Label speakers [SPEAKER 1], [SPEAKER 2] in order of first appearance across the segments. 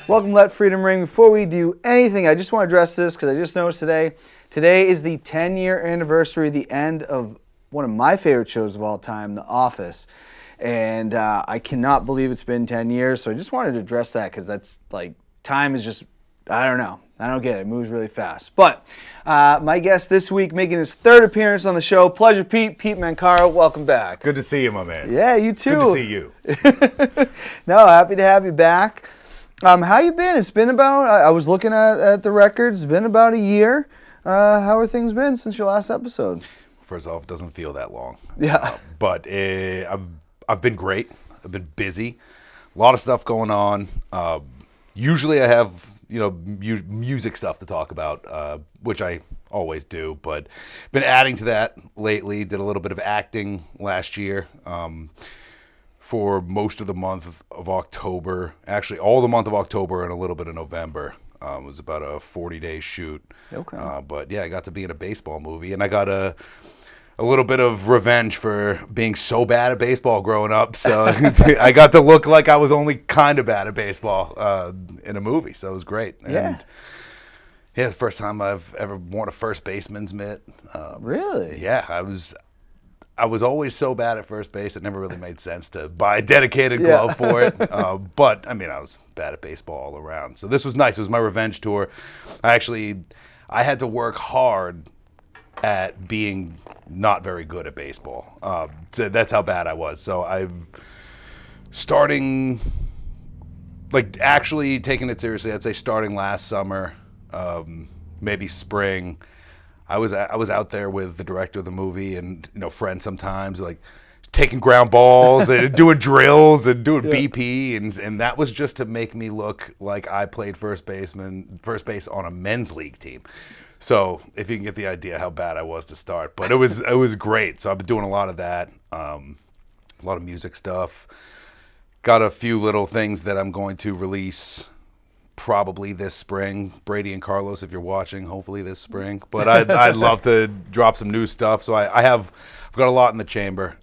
[SPEAKER 1] Welcome to Let Freedom Ring. Before we do anything, I just want to address this because I just noticed today is the 10-year anniversary, the end of one of my favorite shows of all time, The Office. And I cannot believe it's been 10 years, so I just wanted to address that because that's like, time is just, I don't know. I don't get it. It moves really fast. But my guest this week, making his third appearance on the show, Pleasure Pete Mancaro. Welcome back.
[SPEAKER 2] It's good to see you, my man.
[SPEAKER 1] Yeah, you too.
[SPEAKER 2] Good to see you.
[SPEAKER 1] No, happy to have you back. How you been? It's been about, I was looking at the records, it's been about a year. How are things been since your last episode?
[SPEAKER 2] First off, it doesn't feel that long.
[SPEAKER 1] Yeah.
[SPEAKER 2] But I've been great. I've been busy. A lot of stuff going on. Usually I have, music stuff to talk about, which I always do. But been adding to that lately. Did a little bit of acting last year. For most of the month of October, actually all the month of October and a little bit of November. It was about a 40-day shoot.
[SPEAKER 1] Okay.
[SPEAKER 2] But yeah, I got to be in a baseball movie, and I got a little bit of revenge for being so bad at baseball growing up. So I got to look like I was only kind of bad at baseball in a movie. So it was great.
[SPEAKER 1] Yeah.
[SPEAKER 2] And yeah, it's the first time I've ever worn a first baseman's mitt.
[SPEAKER 1] Really?
[SPEAKER 2] Yeah, I was always so bad at first base, it never really made sense to buy a dedicated glove for it. But, I was bad at baseball all around. So this was nice. It was my revenge tour. I had to work hard at being not very good at baseball. So that's how bad I was. So actually taking it seriously, I'd say starting last summer, maybe spring, I was out there with the director of the movie and friends sometimes, like taking ground balls and doing drills and doing BP and that was just to make me look like I played first base on a men's league team. So if you can get the idea how bad I was to start, but it was great. So I've been doing a lot of that, a lot of music stuff. Got a few little things that I'm going to release probably this spring. Brady and Carlos, if you're watching, hopefully this spring. But I'd love to drop some new stuff. So I've got a lot in the chamber.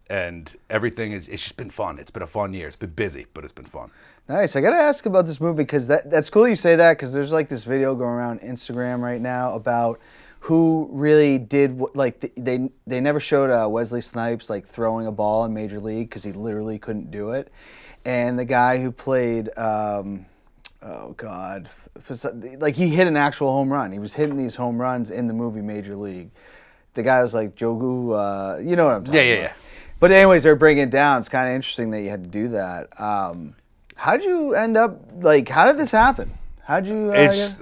[SPEAKER 2] And everything it's just been fun. It's been a fun year. It's been busy, but it's been fun.
[SPEAKER 1] Nice. I got to ask about this movie because that's cool you say that because there's like this video going around Instagram right now about who really did, they never showed Wesley Snipes like throwing a ball in Major League because he literally couldn't do it. And the guy who played... oh God! Like he hit an actual home run. He was hitting these home runs in the movie Major League. The guy was like Jogu. You know what I'm talking about. Yeah. But anyways, they're breaking it down. It's kind of interesting that you had to do that. How did you end up? Like, how did this happen? How'd you?
[SPEAKER 2] It's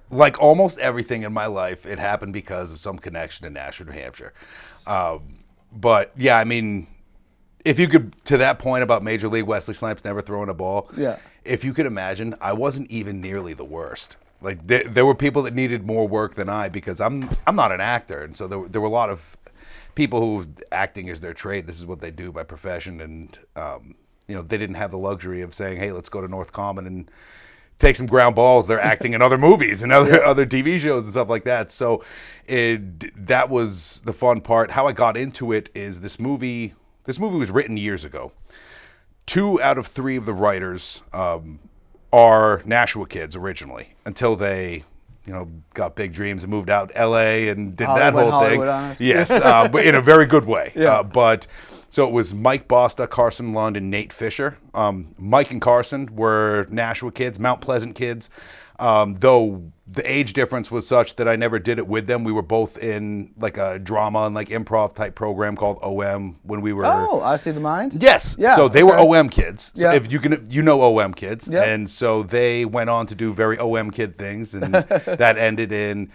[SPEAKER 2] like almost everything in my life. It happened because of some connection to Nashua, New Hampshire. But yeah, if you could, to that point about Major League, Wesley Snipes never throwing a ball.
[SPEAKER 1] Yeah.
[SPEAKER 2] If you could imagine, I wasn't even nearly the worst. Like there were people that needed more work than I because I'm not an actor, and so there were a lot of people who acting is their trade. This is what they do by profession, and they didn't have the luxury of saying, "Hey, let's go to North Common and take some ground balls." They're acting in other movies and other TV shows and stuff like that. So that was the fun part. How I got into it is this movie. This movie was written years ago. 2 out of 3 of the writers are Nashua kids originally, until they, got big dreams and moved out to L.A. and did that whole thing. Yes, but in a very good way.
[SPEAKER 1] Yeah.
[SPEAKER 2] So it was Mike Bosta, Carson Lund, and Nate Fisher. Mike and Carson were Nashua kids, Mount Pleasant kids. Though the age difference was such that I never did it with them. We were both in like a drama and like improv type program called OM when we were.
[SPEAKER 1] Oh, Odyssey of the Mind?
[SPEAKER 2] Yes.
[SPEAKER 1] Yeah.
[SPEAKER 2] So they were OM kids. So
[SPEAKER 1] Yeah.
[SPEAKER 2] if you know OM kids.
[SPEAKER 1] Yep.
[SPEAKER 2] And so they went on to do very OM kid things, and that ended in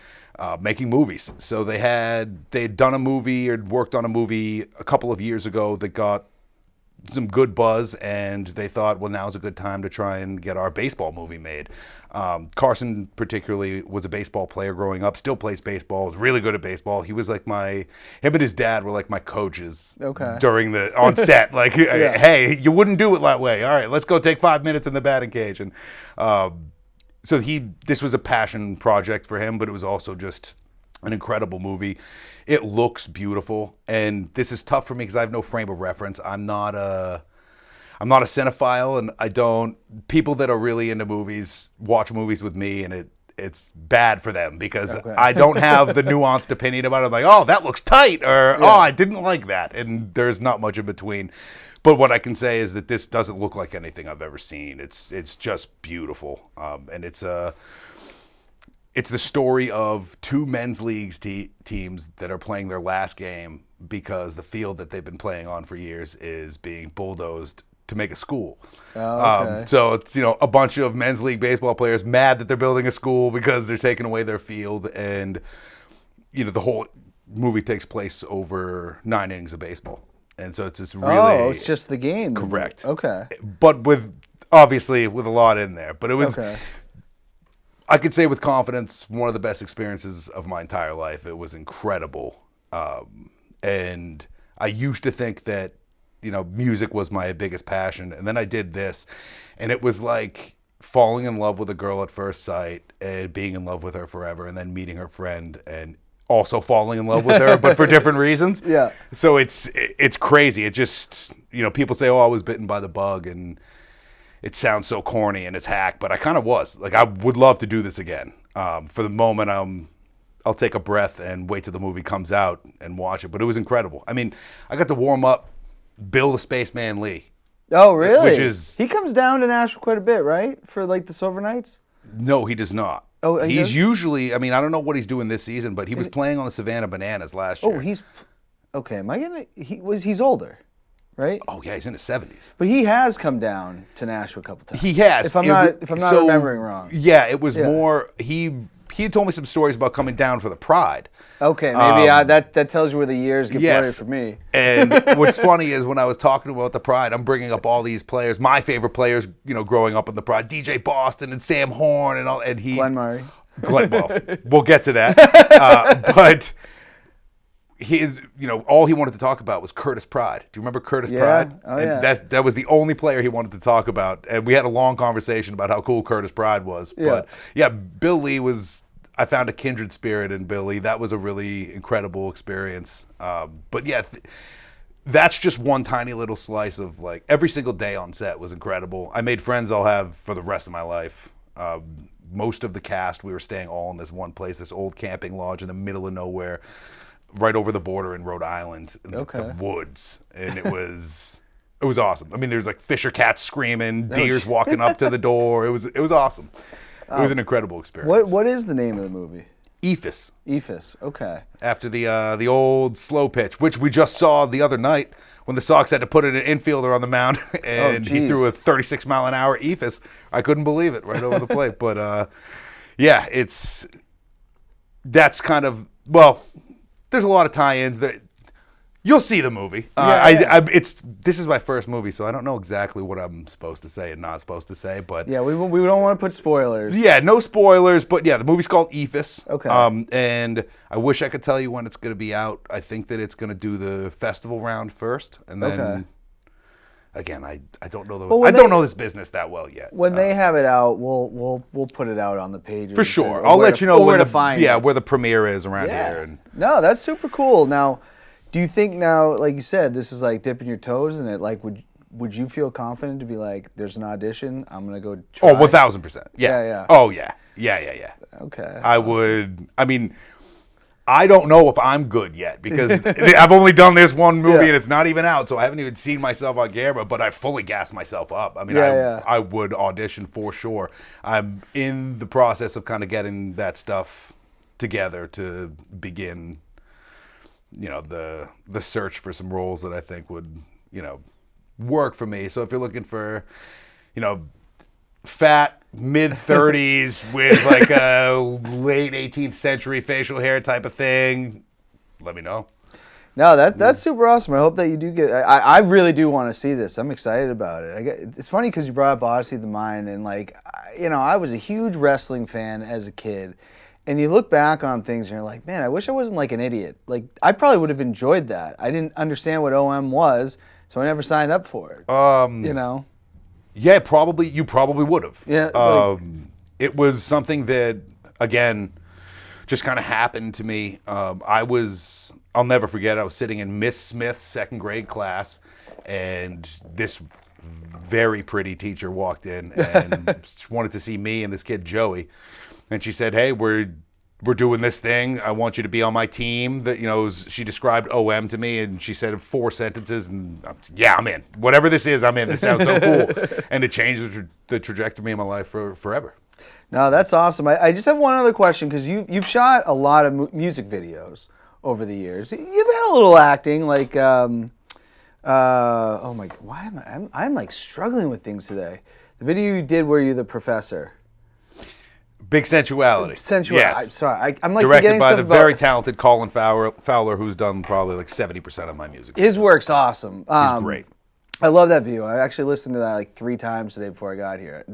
[SPEAKER 2] making movies. So they'd done a movie or worked on a movie a couple of years ago that got some good buzz, and they thought, well, now's a good time to try and get our baseball movie made. Carson particularly was a baseball player growing up, still plays baseball, was really good at baseball. He was like him and his dad were like my coaches during on set. Like, hey, you wouldn't do it that way. All right, let's go take 5 minutes in the batting cage. And so this was a passion project for him, but it was also just an incredible movie. It looks beautiful, and this is tough for me because I have no frame of reference. I'm not a cinephile, and I don't. People that are really into movies watch movies with me, and it's bad for them because I don't have the nuanced opinion about it. I'm like, oh, that looks tight, or oh, I didn't like that, and there's not much in between. But what I can say is that this doesn't look like anything I've ever seen. It's just beautiful, and it's the story of two men's leagues teams that are playing their last game because the field that they've been playing on for years is being bulldozed to make a school.
[SPEAKER 1] Oh, okay.
[SPEAKER 2] So it's a bunch of men's league baseball players mad that they're building a school because they're taking away their field, and the whole movie takes place over 9 innings of baseball, and so it's this really.
[SPEAKER 1] Oh, it's just the game.
[SPEAKER 2] Correct.
[SPEAKER 1] Okay.
[SPEAKER 2] But obviously with a lot in there, but it was.
[SPEAKER 1] Okay.
[SPEAKER 2] I could say with confidence, one of the best experiences of my entire life. It was incredible, and I used to think that. Music was my biggest passion. And then I did this, and it was like falling in love with a girl at first sight and being in love with her forever, and then meeting her friend and also falling in love with her, but for different reasons.
[SPEAKER 1] Yeah.
[SPEAKER 2] So it's crazy. It just, people say, oh, I was bitten by the bug, and it sounds so corny and it's hack, but I kind of was. Like, I would love to do this again. For the moment, I'll take a breath and wait till the movie comes out and watch it. But it was incredible. I mean, I got to warm up Bill the Spaceman Lee.
[SPEAKER 1] Oh, really?
[SPEAKER 2] Which is...
[SPEAKER 1] He comes down to Nashville quite a bit, right? For, like, the Silver Knights?
[SPEAKER 2] No, he does not.
[SPEAKER 1] Oh,
[SPEAKER 2] he's usually... I mean, I don't know what he's doing this season, but he was playing on the Savannah Bananas last year.
[SPEAKER 1] Oh, he's... Okay, am I gonna... He's older, right?
[SPEAKER 2] Oh, yeah, he's in his 70s.
[SPEAKER 1] But he has come down to Nashville a couple times.
[SPEAKER 2] He has.
[SPEAKER 1] If I'm not remembering wrong.
[SPEAKER 2] Yeah, it was more... He had told me some stories about coming down for the Pride.
[SPEAKER 1] Okay, maybe that tells you where the years get blurry for me.
[SPEAKER 2] And what's funny is when I was talking about the Pride, I'm bringing up all these players, my favorite players, growing up in the Pride, DJ Boston and Sam Horn and all, and
[SPEAKER 1] Glenn Murray.
[SPEAKER 2] Well, we'll get to that. But all he wanted to talk about was Curtis Pride. Do you remember Curtis Pride?
[SPEAKER 1] Oh,
[SPEAKER 2] and
[SPEAKER 1] yeah.
[SPEAKER 2] That was the only player he wanted to talk about, and we had a long conversation about how cool Curtis Pride was.
[SPEAKER 1] Yeah.
[SPEAKER 2] But yeah, Bill Lee was. I found a kindred spirit in Billy. That was a really incredible experience. But yeah, that's just one tiny little slice of, like, every single day on set was incredible. I made friends I'll have for the rest of my life. Most of the cast, we were staying all in this one place, this old camping lodge in the middle of nowhere, right over the border in Rhode Island, in the woods. And it was awesome. I mean, there's like Fisher cats screaming, deers walking up to the door. It was awesome. It was an incredible experience.
[SPEAKER 1] What is the name of the movie?
[SPEAKER 2] Ephus.
[SPEAKER 1] Ephus. Okay.
[SPEAKER 2] After the old slow pitch, which we just saw the other night when the Sox had to put an infielder on the mound and he threw a 36 mile an hour Ephus. I couldn't believe it right over the plate. But yeah, that's kind of, well, there's a lot of tie-ins that. You'll see the movie. This is my first movie, so I don't know exactly what I'm supposed to say and not supposed to say. But
[SPEAKER 1] yeah, we don't want to put spoilers.
[SPEAKER 2] Yeah, no spoilers. But yeah, the movie's called Ephus.
[SPEAKER 1] Okay.
[SPEAKER 2] And I wish I could tell you when it's going to be out. I think that it's going to do the festival round first, and then again, I don't know don't know this business that well yet.
[SPEAKER 1] When they have it out, we'll put it out on the page
[SPEAKER 2] for sure. I'll let you know
[SPEAKER 1] where to find it.
[SPEAKER 2] Where the premiere is around here. And
[SPEAKER 1] no, that's super cool. Now. Do you think now, like you said, this is like dipping your toes in it? Like, would you feel confident to be like, there's an audition, I'm gonna go try?
[SPEAKER 2] Oh, 1,000%. Yeah. Oh, yeah. Yeah.
[SPEAKER 1] Okay.
[SPEAKER 2] I would. I mean, I don't know if I'm good yet because I've only done this one movie and it's not even out, so I haven't even seen myself on camera. But I fully gassed myself up. I mean, I would audition for sure. I'm in the process of kind of getting that stuff together to begin. The search for some roles that I think would, work for me. So if you're looking for, fat mid-30s with like a late 18th century facial hair type of thing, let me know.
[SPEAKER 1] No, that's super awesome. I hope that you do get. I really do want to see this. I'm excited about it. It's funny because you brought up Odyssey of the Mind, and like, I was a huge wrestling fan as a kid. And you look back on things and you're like, man, I wish I wasn't like an idiot. Like, I probably would have enjoyed that. I didn't understand what OM was, so I never signed up for it.
[SPEAKER 2] Yeah, probably. You probably would have.
[SPEAKER 1] Yeah.
[SPEAKER 2] It was something that, again, just kind of happened to me. I'll never forget, I was sitting in Miss Smith's second grade class, and this very pretty teacher walked in and wanted to see me and this kid Joey, and she said, "Hey, we're doing this thing. I want you to be on my team." That she described OM to me, and she said 4 sentences, and yeah, I'm in. Whatever this is, I'm in. This sounds so cool, and it changed the trajectory of my life forever.
[SPEAKER 1] No, that's awesome. I just have one other question because you've shot a lot of music videos over the years. You've had a little acting, like oh my, why am I'm like struggling with things today. The video you did where you're the professor.
[SPEAKER 2] Big Sensuality.
[SPEAKER 1] Sensuality.
[SPEAKER 2] Yes.
[SPEAKER 1] Sorry, I'm like
[SPEAKER 2] directed
[SPEAKER 1] forgetting
[SPEAKER 2] by
[SPEAKER 1] stuff
[SPEAKER 2] the
[SPEAKER 1] about,
[SPEAKER 2] very talented Colin Fowler, who's done probably like 70% of my music.
[SPEAKER 1] His work's awesome.
[SPEAKER 2] He's great.
[SPEAKER 1] I love that video. I actually listened to that like 3 times today before I got here.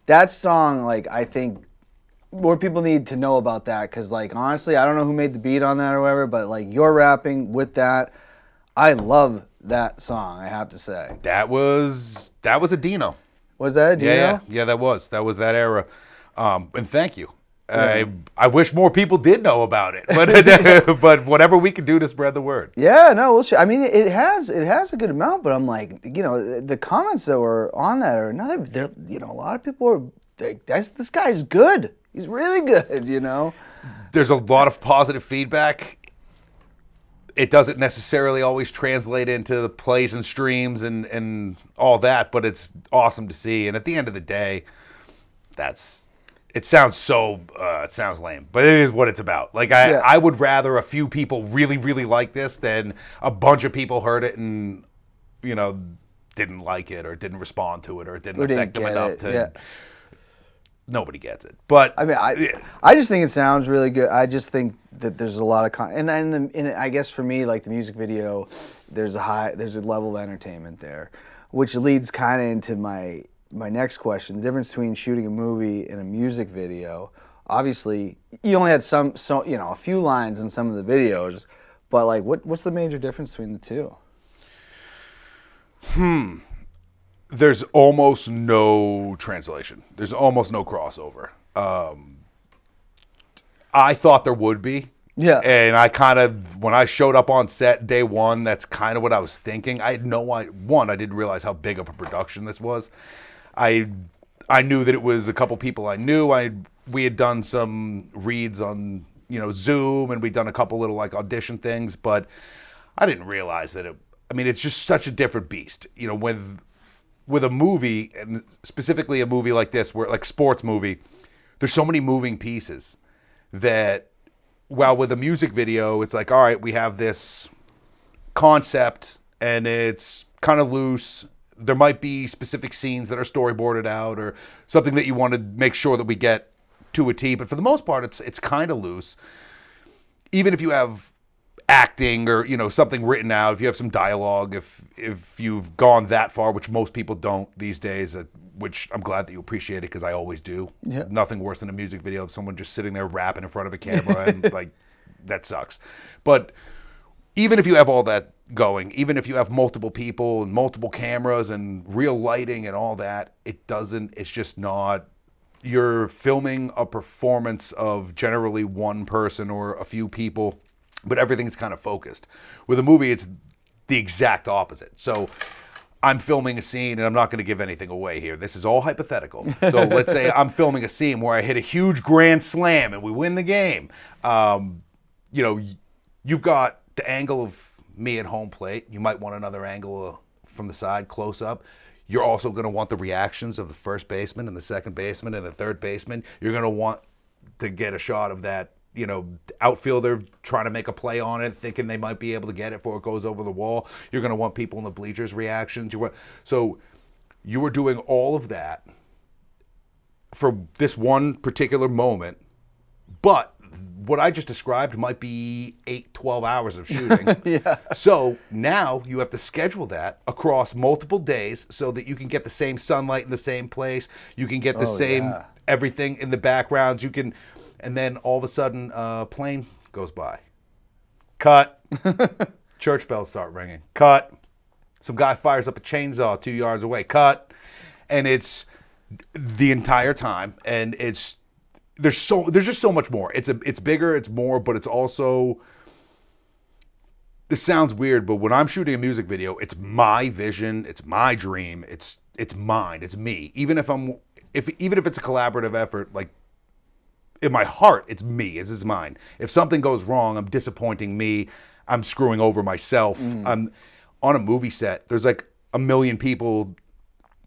[SPEAKER 1] That song, like, I think more people need to know about that because, like, honestly, I don't know who made the beat on that or whatever, but like you're rapping with that. I love that song, I have to say.
[SPEAKER 2] That was a Dino.
[SPEAKER 1] Was that a Dino?
[SPEAKER 2] Yeah, that was that era. And thank you. I wish more people did know about it, but whatever we can do to spread the word.
[SPEAKER 1] Yeah, no, I mean, it has a good amount, but I'm like, the comments that were on that are another. A lot of people are like, this guy's good. He's really good.
[SPEAKER 2] There's a lot of positive feedback. It doesn't necessarily always translate into the plays and streams and all that, but it's awesome to see. And at the end of the day, it sounds lame, but it is what it's about. Like I would rather a few people really, really like this than a bunch of people heard it and, didn't like it or didn't respond to it or it didn't affect them enough to. Yeah. Nobody gets it, but
[SPEAKER 1] I mean, I just think it sounds really good. I just think that there's a lot of and I guess for me, like the music video, there's a level of entertainment there, which leads kind of into my next question: the difference between shooting a movie and a music video. Obviously, you only had a few lines in some of the videos, but like, what's the major difference between the two?
[SPEAKER 2] There's almost no translation. There's almost no crossover. I thought there would be.
[SPEAKER 1] Yeah.
[SPEAKER 2] And when I showed up on set day one, that's kind of what I was thinking. I had I didn't realize how big of a production this was. I knew that it was a couple people I knew. We had done some reads on, Zoom, and we'd done a couple little like audition things, but I didn't realize that it's just such a different beast. With a movie, and specifically a movie like this, where like sports movie, there's so many moving pieces that while with a music video, it's like, all right, we have this concept and it's kind of loose. There might be specific scenes that are storyboarded out or something that you want to make sure that we get to a T. But for the most part, it's kind of loose. Even if you have acting or something written out, if you have some dialogue, if you've gone that far, which most people don't these days, which I'm glad that you appreciate it because I always do.
[SPEAKER 1] Yeah.
[SPEAKER 2] Nothing worse than a music video of someone just sitting there rapping in front of a camera and like that sucks. But even if you have all that going, even if you have multiple people and multiple cameras and real lighting and all that, it's just not. You're filming a performance of generally one person or a few people, but everything's kind of focused. With a movie, it's the exact opposite. So I'm filming a scene, and I'm not going to give anything away here. This is all hypothetical. So let's say I'm filming a scene where I hit a huge grand slam and we win the game. You've got the angle of me at home plate. You might want another angle from the side, close up. You're also going to want the reactions of the first baseman and the second baseman and the third baseman. You're going to want to get a shot of that, outfielder trying to make a play on it, thinking they might be able to get it before it goes over the wall. You're going to want people in the bleachers' reactions. So you were doing all of that for this one particular moment, but what I just described might be 12 hours of shooting.
[SPEAKER 1] Yeah.
[SPEAKER 2] So now you have to schedule that across multiple days so that you can get the same sunlight in the same place. You can get the same everything in the backgrounds. And then all of a sudden, a plane goes by. Cut. Church bells start ringing. Cut. Some guy fires up a chainsaw 2 yards away. Cut. And it's the entire time, and there's just so much more. It's bigger, it's more, but it's also this sounds weird, but when I'm shooting a music video, it's my vision, it's my dream, it's mine, it's me. Even if it's a collaborative effort, like in my heart, it's me, this is mine. If something goes wrong, I'm disappointing me, I'm screwing over myself. I'm on a movie set. There's like a million people.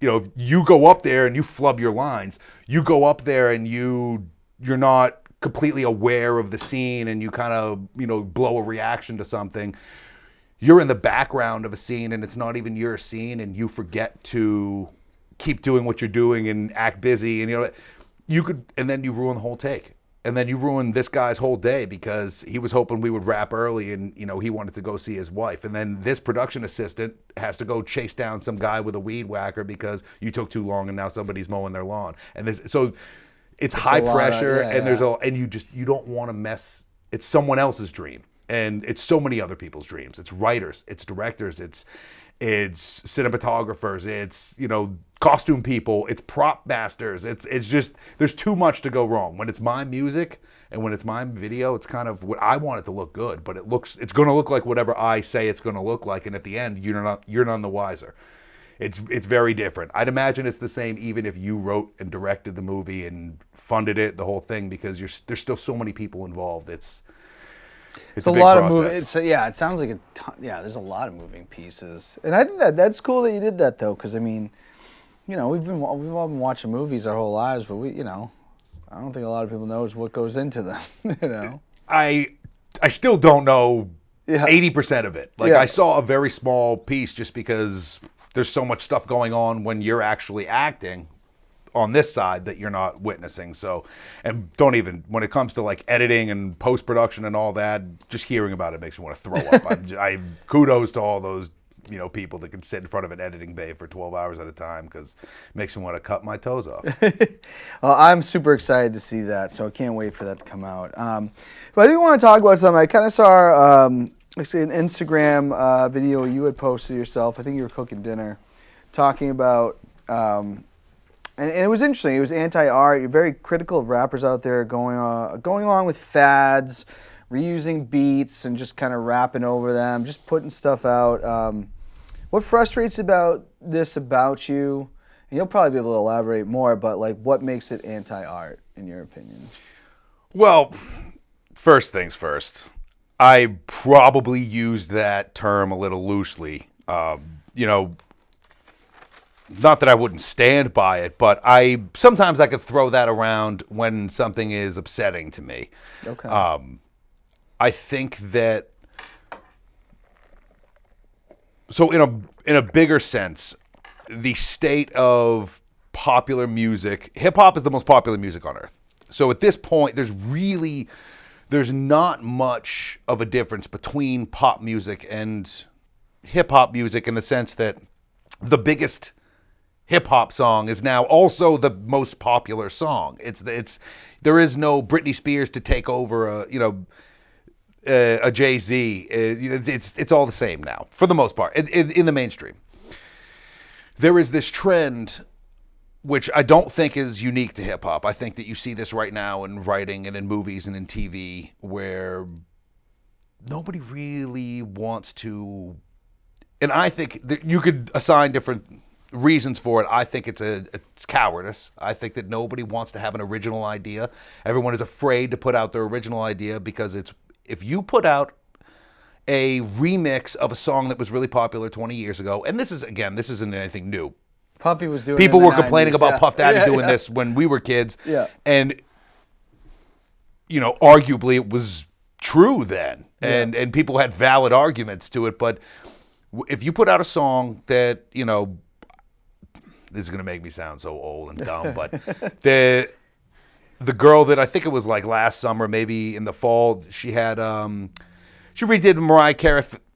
[SPEAKER 2] You know, if you go up there and you flub your lines, you go up there and you're not completely aware of the scene, and you kind of, you know, blow a reaction to something. You're in the background of a scene and it's not even your scene, and you forget to keep doing what you're doing and act busy, and and then you ruin the whole take. And then you ruin this guy's whole day because he was hoping we would wrap early, and, you know, he wanted to go see his wife. And then this production assistant has to go chase down some guy with a weed whacker because you took too long and now somebody's mowing their lawn. And so it's high pressure, and you don't want to mess. It's someone else's dream, and it's so many other people's dreams. It's writers, it's directors, it's cinematographers, it's, you know, costume people, it's prop masters. It's just, there's too much to go wrong. When it's my music and when it's my video, it's kind of what I want it to look good, but it's going to look like whatever I say it's going to look like, and at the end you're none the wiser. It's very different. I'd imagine it's the same even if you wrote and directed the movie and funded it, the whole thing, because there's still so many people involved. It's a big
[SPEAKER 1] lot
[SPEAKER 2] process.
[SPEAKER 1] of moving. It sounds like a ton. Yeah, there's a lot of moving pieces, and I think that's cool that you did that though, because I mean, you know, we've all been watching movies our whole lives, but I don't think a lot of people knows what goes into them. You know,
[SPEAKER 2] I still don't know 80% of it. Like, I saw a very small piece just because there's so much stuff going on when you're actually acting on this side that you're not witnessing. So, and when it comes to like editing and post-production and all that, just hearing about it makes me want to throw up. I kudos to all those, you know, people that can sit in front of an editing bay for 12 hours at a time, because it makes me want to cut my toes off.
[SPEAKER 1] Well, I'm super excited to see that, so I can't wait for that to come out. But I do want to talk about something. I kind of saw an Instagram video you had posted yourself. I think you were cooking dinner, talking about, and it was interesting. It was anti-art. You're very critical of rappers out there going along with fads, reusing beats, and just kind of rapping over them, just putting stuff out. What frustrates about you? And you'll probably be able to elaborate more, but like, what makes it anti-art in your opinion?
[SPEAKER 2] Well, first things first. I probably used that term a little loosely. You know, not that I wouldn't stand by it, but sometimes I could throw that around when something is upsetting to me.
[SPEAKER 1] Okay.
[SPEAKER 2] I think that, so in a bigger sense, the state of popular music, hip hop is the most popular music on earth. So at this point, there's not much of a difference between pop music and hip hop music, in the sense that the biggest hip hop song is now also the most popular song. There is no Britney Spears to take over a Jay-Z. It's all the same now, for the most part, in the mainstream. There is this trend, which I don't think is unique to hip-hop. I think that you see this right now in writing and in movies and in TV, where nobody really wants to, and I think that you could assign different reasons for it. I think it's cowardice. I think that nobody wants to have an original idea. Everyone is afraid to put out their original idea, because if you put out a remix of a song that was really popular 20 years ago, and this isn't anything new.
[SPEAKER 1] Puffy was doing
[SPEAKER 2] People
[SPEAKER 1] it in
[SPEAKER 2] were
[SPEAKER 1] the
[SPEAKER 2] complaining
[SPEAKER 1] 90s,
[SPEAKER 2] about Puff Daddy doing this when we were kids.
[SPEAKER 1] Yeah.
[SPEAKER 2] And, you know, arguably it was true then. And people had valid arguments to it. But if you put out a song that, you know, this is going to make me sound so old and dumb, but the girl that, I think it was like last summer, maybe in the fall, she had, she redid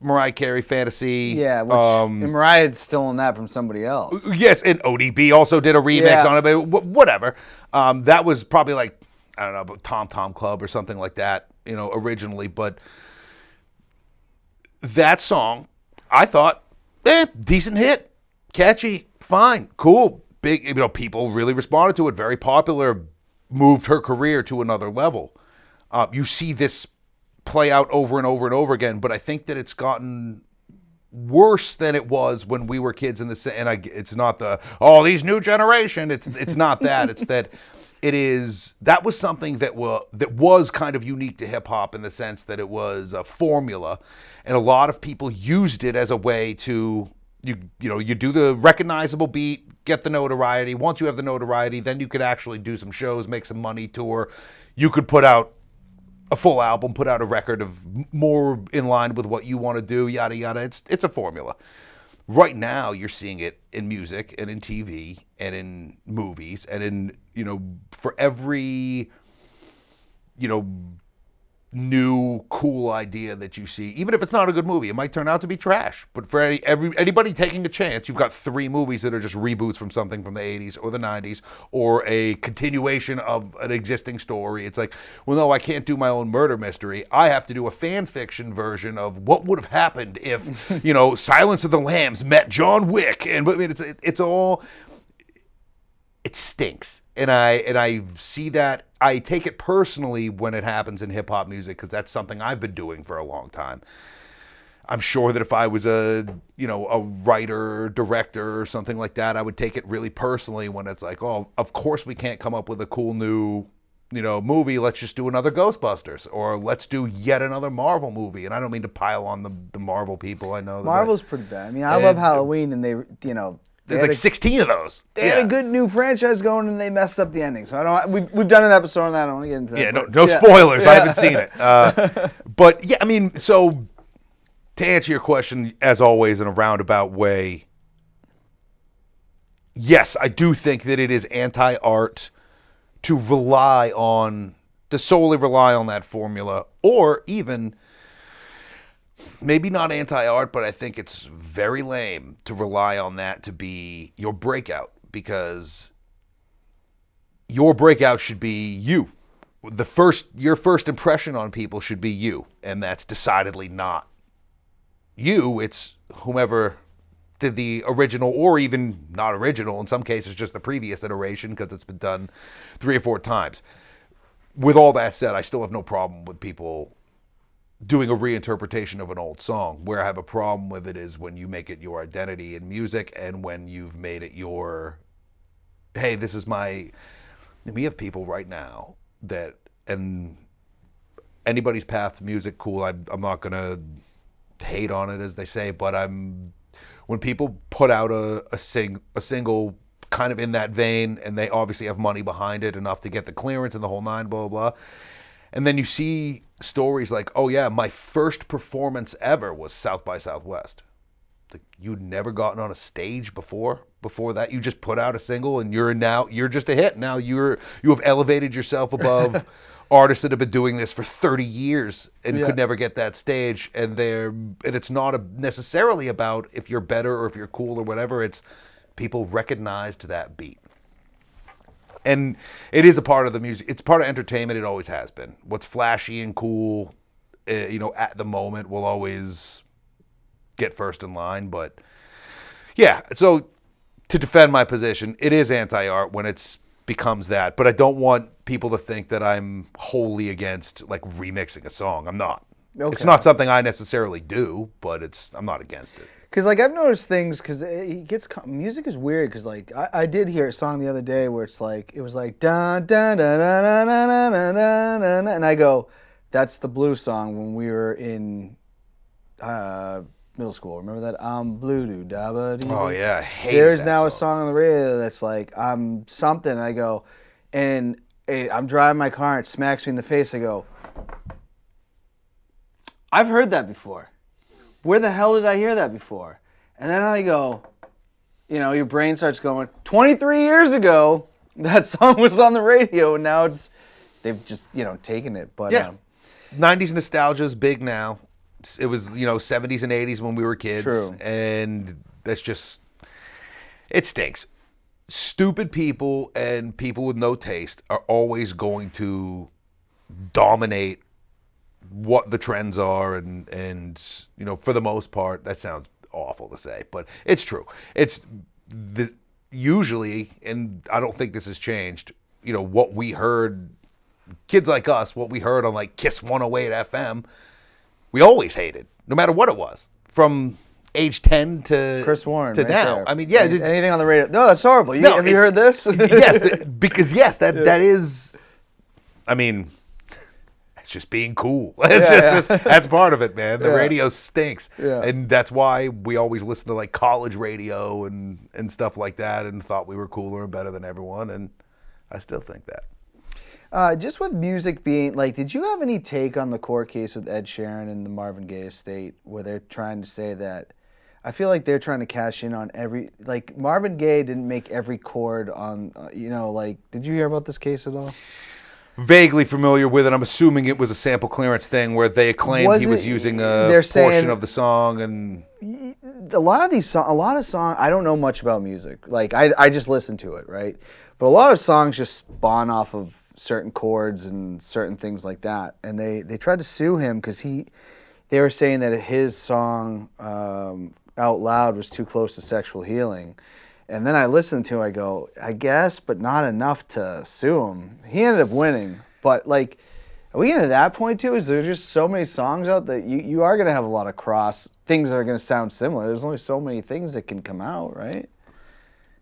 [SPEAKER 2] Mariah Carey Fantasy.
[SPEAKER 1] Yeah, and Mariah's still on that from somebody else.
[SPEAKER 2] Yes, and ODB also did a remix on it, but whatever. That was probably like, I don't know, Tom Tom Club or something like that, you know, originally. But that song, I thought, decent hit, catchy, fine, cool, big. You know, people really responded to it. Very popular, moved her career to another level. You see this play out over and over and over again. But I think that it's gotten worse than it was when we were kids it's not these new generation. It's not that. It's that that was something that was kind of unique to hip hop in the sense that it was a formula, and a lot of people used it as a way to you do the recognizable beat, get the notoriety. Once you have the notoriety, then you could actually do some shows, make some money, tour. You could put out a full album, put out a record of more in line with what you want to do, yada yada. It's a formula. Right now, you're seeing it in music and in TV and in movies and in, for every, new cool idea that you see, even if it's not a good movie, it might turn out to be trash. But for anybody taking a chance, you've got 3 movies that are just reboots from something from the 80s or the 90s or a continuation of an existing story. It's like, well, no, I can't do my own murder mystery. I have to do a fan fiction version of what would have happened if, Silence of the Lambs met John Wick. And I mean, it stinks. And I see that. I take it personally when it happens in hip hop music because that's something I've been doing for a long time. I'm sure that if I was a writer, director, or something like that, I would take it really personally when it's like, oh, of course we can't come up with a cool new, movie. Let's just do another Ghostbusters, or let's do yet another Marvel movie. And I don't mean to pile on the Marvel people. I know
[SPEAKER 1] Marvel's pretty bad. I mean, I love Halloween, and they,
[SPEAKER 2] there's like 16 of those.
[SPEAKER 1] They had a good new franchise going, and they messed up the ending. So I don't. We've done an episode on that. I don't want to get into that.
[SPEAKER 2] Yeah, no spoilers. I haven't seen it. But yeah, I mean, so to answer your question, as always, in a roundabout way, yes, I do think that it is anti-art to solely rely on that formula, or even. Maybe not anti-art, but I think it's very lame to rely on that to be your breakout, because your breakout should be you. Your first impression on people should be you, and that's decidedly not you. It's whomever did the original, or even not original, in some cases just the previous iteration, because it's been done 3 or 4 times. With all that said, I still have no problem with people doing a reinterpretation of an old song. Where I have a problem with it is when you make it your identity in music, and when you've made it your, hey, this is my. We have people right now that, and anybody's path to music, cool. I'm not gonna hate on it, as they say, but when people put out a single kind of in that vein, and they obviously have money behind it enough to get the clearance and the whole 9, blah blah blah, and then you see stories like, oh yeah, my first performance ever was South by Southwest. Like, you'd never gotten on a stage before that. You just put out a single, and you're just a hit. Now you have elevated yourself above artists that have been doing this for 30 years and could never get that stage. And it's not necessarily about if you're better or if you're cool or whatever. It's people recognized that beat. And it is a part of the music. It's part of entertainment. It always has been. What's flashy and cool, at the moment will always get first in line. But yeah, so to defend my position, it is anti-art when it becomes that. But I don't want people to think that I'm wholly against like remixing a song. I'm not. Okay. It's not something I necessarily do, but I'm not against it.
[SPEAKER 1] Because like I've noticed things, because music is weird. Because like I did hear a song the other day where it was like dun dun dun dun dun dun dun dun, and I go, that's the Blue song when we were in middle school. Remember that? Blue doo da ba dee.
[SPEAKER 2] Oh yeah, I hate
[SPEAKER 1] There's
[SPEAKER 2] that
[SPEAKER 1] now
[SPEAKER 2] song.
[SPEAKER 1] a song on the radio that's like I'm something. And I go, and I'm driving my car and it smacks me in the face. I go, I've heard that before. Where the hell did I hear that before? And then I go, your brain starts going, 23 years ago, that song was on the radio, and now they've just, taken it. But
[SPEAKER 2] yeah, 90s nostalgia is big now. It was, 70s and 80s when we were kids.
[SPEAKER 1] True.
[SPEAKER 2] And that's just, it stinks. Stupid people and people with no taste are always going to dominate what the trends are, and for the most part, that sounds awful to say, but it's true. It's usually, and I don't think this has changed, what we heard, kids like us, what we heard on like Kiss 108 FM, we always hated, no matter what it was, from age 10 to
[SPEAKER 1] Chris Warren
[SPEAKER 2] to
[SPEAKER 1] right
[SPEAKER 2] now.
[SPEAKER 1] there.
[SPEAKER 2] I mean, yeah, just,
[SPEAKER 1] anything on the radio. No, that's horrible.
[SPEAKER 2] No,
[SPEAKER 1] Have you heard this?
[SPEAKER 2] because that is, I mean, it's just being cool. That's part of it, man. The radio stinks, and that's why we always listen to like college radio and stuff like that, and thought we were cooler and better than everyone, and I still think that.
[SPEAKER 1] Just with music being like, did you have any take on the court case with Ed Sheeran and the Marvin Gaye estate, where they're trying to say that? I feel like they're trying to cash in on like Marvin Gaye didn't make every chord on, like, did you hear about this case at all?
[SPEAKER 2] Vaguely familiar with it. I'm assuming it was a sample clearance thing where they claimed he was using a portion of the song, and
[SPEAKER 1] a lot of songs. I don't know much about music. Like I just listen to it, right? But a lot of songs just spawn off of certain chords and certain things like that. And they tried to sue him because they were saying that his song Out Loud was too close to Sexual Healing. And then I listened to it, I go, I guess, but not enough to sue him. He ended up winning. But like, are we getting to that point too? Is there just so many songs out that you are going to have a lot of things that are going to sound similar? There's only so many things that can come out, right?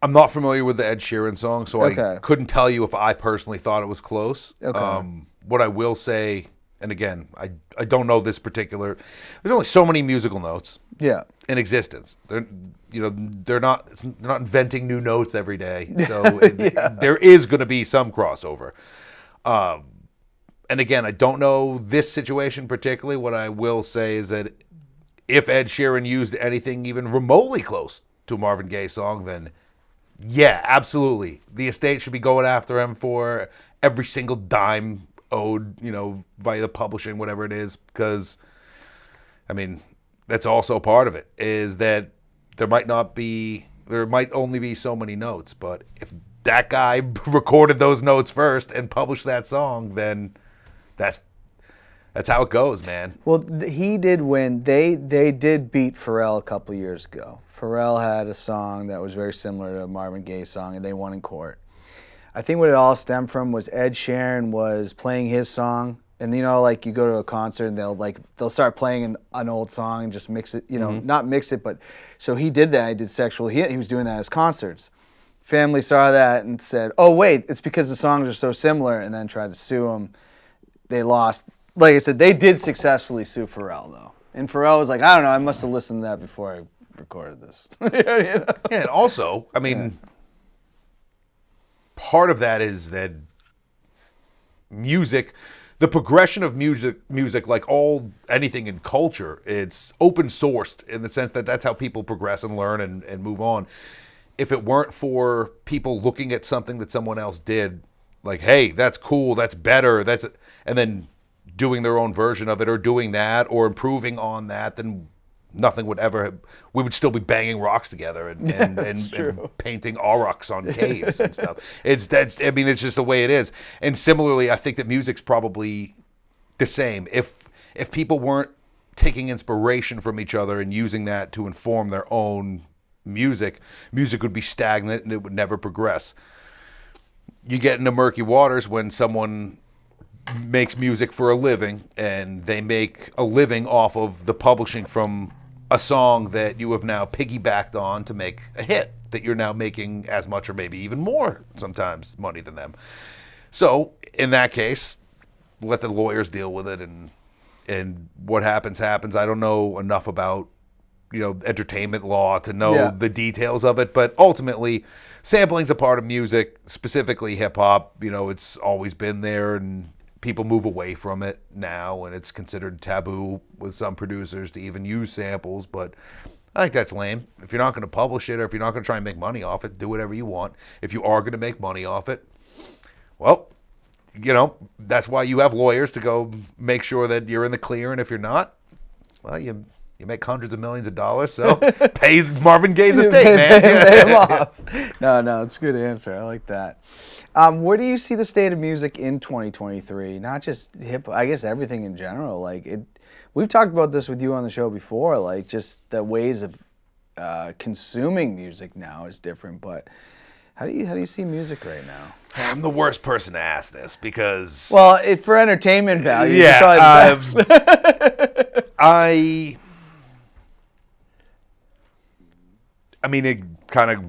[SPEAKER 2] I'm not familiar with the Ed Sheeran song, so I couldn't tell you if I personally thought it was close.
[SPEAKER 1] Okay.
[SPEAKER 2] What I will say, and again, I don't know this particular. There's only so many musical notes.
[SPEAKER 1] Yeah.
[SPEAKER 2] In existence, they're not inventing new notes every day. So there is going to be some crossover. And again, I don't know this situation particularly. What I will say is that if Ed Sheeran used anything even remotely close to a Marvin Gaye song, then yeah, absolutely. The estate should be going after him for every single dime owed, via the publishing, whatever it is, because, I mean, that's also part of it, is that there might only be so many notes, but if that guy recorded those notes first and published that song, then that's how it goes, man.
[SPEAKER 1] Well, he did win. They did beat Pharrell a couple years ago. Pharrell had a song that was very similar to a Marvin Gaye song, and they won in court. I think what it all stemmed from was Ed Sheeran was playing his song, and like you go to a concert and they'll start playing an old song and just mix it, not mix it, but so he did that. He did Sexual Healing. He was doing that at his concerts. Family saw that and said, "Oh wait, it's because the songs are so similar," and then tried to sue him. They lost. Like I said, they did successfully sue Pharrell though, and Pharrell was like, "I don't know, I must have listened to that before I recorded this."
[SPEAKER 2] Yeah, and also, I mean, part of that is that music, the progression of music, like anything in culture, it's open sourced in the sense that that's how people progress and learn and move on. If it weren't for people looking at something that someone else did, like, hey, that's cool, that's better, and then doing their own version of it, or doing that, or improving on that, then nothing would ever. We would still be banging rocks together and painting aurochs on caves and stuff. It's just the way it is. And similarly, I think that music's probably the same. If people weren't taking inspiration from each other and using that to inform their own music would be stagnant and it would never progress. You get into murky waters when someone makes music for a living and they make a living off of the publishing from a song that you have now piggybacked on to make a hit that you're now making as much or maybe even more sometimes money than them. So in that case, let the lawyers deal with it, and what happens. I don't know enough about entertainment law to know the details of it, but ultimately sampling's a part of music, specifically hip hop. It's always been there, and people move away from it now, and it's considered taboo with some producers to even use samples, but I think that's lame. If you're not going to publish it, or if you're not going to try and make money off it, do whatever you want. If you are going to make money off it, well, that's why you have lawyers to go make sure that you're in the clear, and if you're not, well, you make hundreds of millions of dollars, so pay Marvin Gaye's estate, man.
[SPEAKER 1] Pay him off. No, it's a good answer. I like that. Where do you see the state of music in 2023? Not just I guess everything in general. We've talked about this with you on the show before. Like, just the ways of consuming music now is different. But How do you see music right now?
[SPEAKER 2] I'm the worst person to ask this because
[SPEAKER 1] Well, for entertainment value,
[SPEAKER 2] yeah,
[SPEAKER 1] it's probably the best.
[SPEAKER 2] I mean, it kind of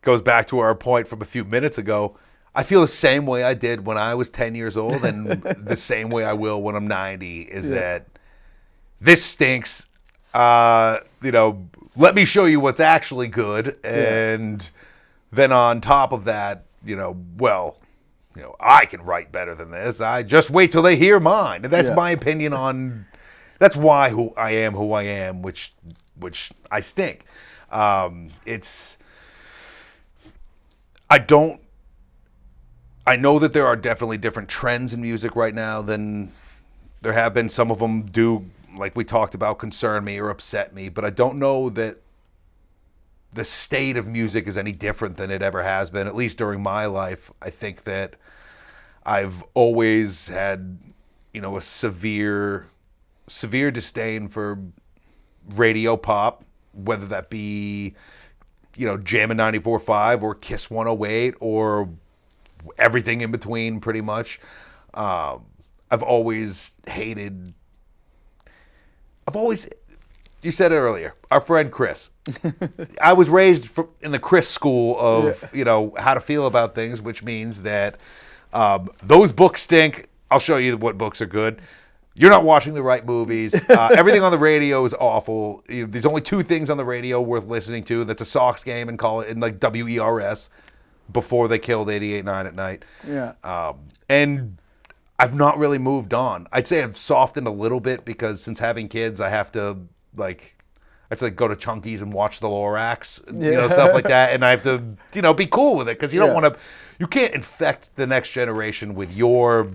[SPEAKER 2] goes back to our point from a few minutes ago. I feel the same way I did when I was 10 years old and the same way I will when I'm 90 is that this stinks. Let me show you what's actually good. And then on top of that, I can write better than this. I just wait till they hear mine. And that's my opinion on, that's why who I am, which I stink. I know that there are definitely different trends in music right now than there have been. Some of them do, like we talked about, concern me or upset me, but I don't know that the state of music is any different than it ever has been, at least during my life. I think that I've always had, a severe disdain for radio pop, whether that be, Jammin' 94.5 or Kiss 108 or everything in between, pretty much. I've always, you said it earlier, our friend Chris. I was raised in the Chris school of, how to feel about things, which means that those books stink. I'll show you what books are good. You're not watching the right movies. Everything on the radio is awful. There's only two things on the radio worth listening to. That's a Sox game and call it in like WERS before they killed 88.9 at night.
[SPEAKER 1] Yeah.
[SPEAKER 2] And I've not really moved on. I'd say I've softened a little bit because since having kids, I have to go to Chunky's and watch the Lorax, stuff like that. And I have to, be cool with it because you can't infect the next generation with your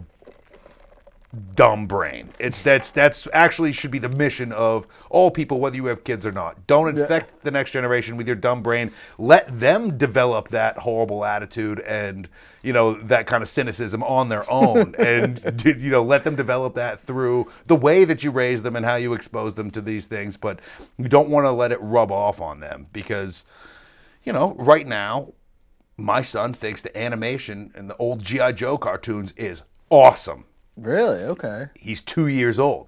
[SPEAKER 2] dumb brain. That's actually should be the mission of all people, whether you have kids or not. Don't infect the next generation with your dumb brain. Let them develop that horrible attitude and that kind of cynicism on their own, and let them develop that through the way that you raise them and how you expose them to these things. But you don't want to let it rub off on them because right now my son thinks the animation in the old G.I. Joe cartoons is awesome.
[SPEAKER 1] Really? Okay.
[SPEAKER 2] He's 2 years old.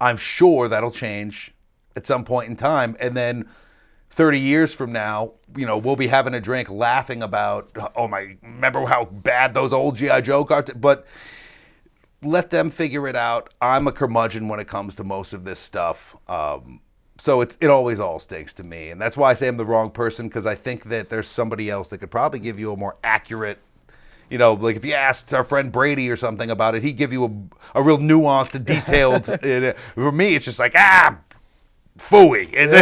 [SPEAKER 2] I'm sure that'll change at some point in time. And then 30 years from now, we'll be having a drink laughing about, remember how bad those old G.I. Joe cartoons? But let them figure it out. I'm a curmudgeon when it comes to most of this stuff. So it always all stinks to me. And that's why I say I'm the wrong person, because I think that there's somebody else that could probably give you a more accurate, like if you asked our friend Brady or something about it, he'd give you a real nuanced and detailed. For me, it's just like, phooey. It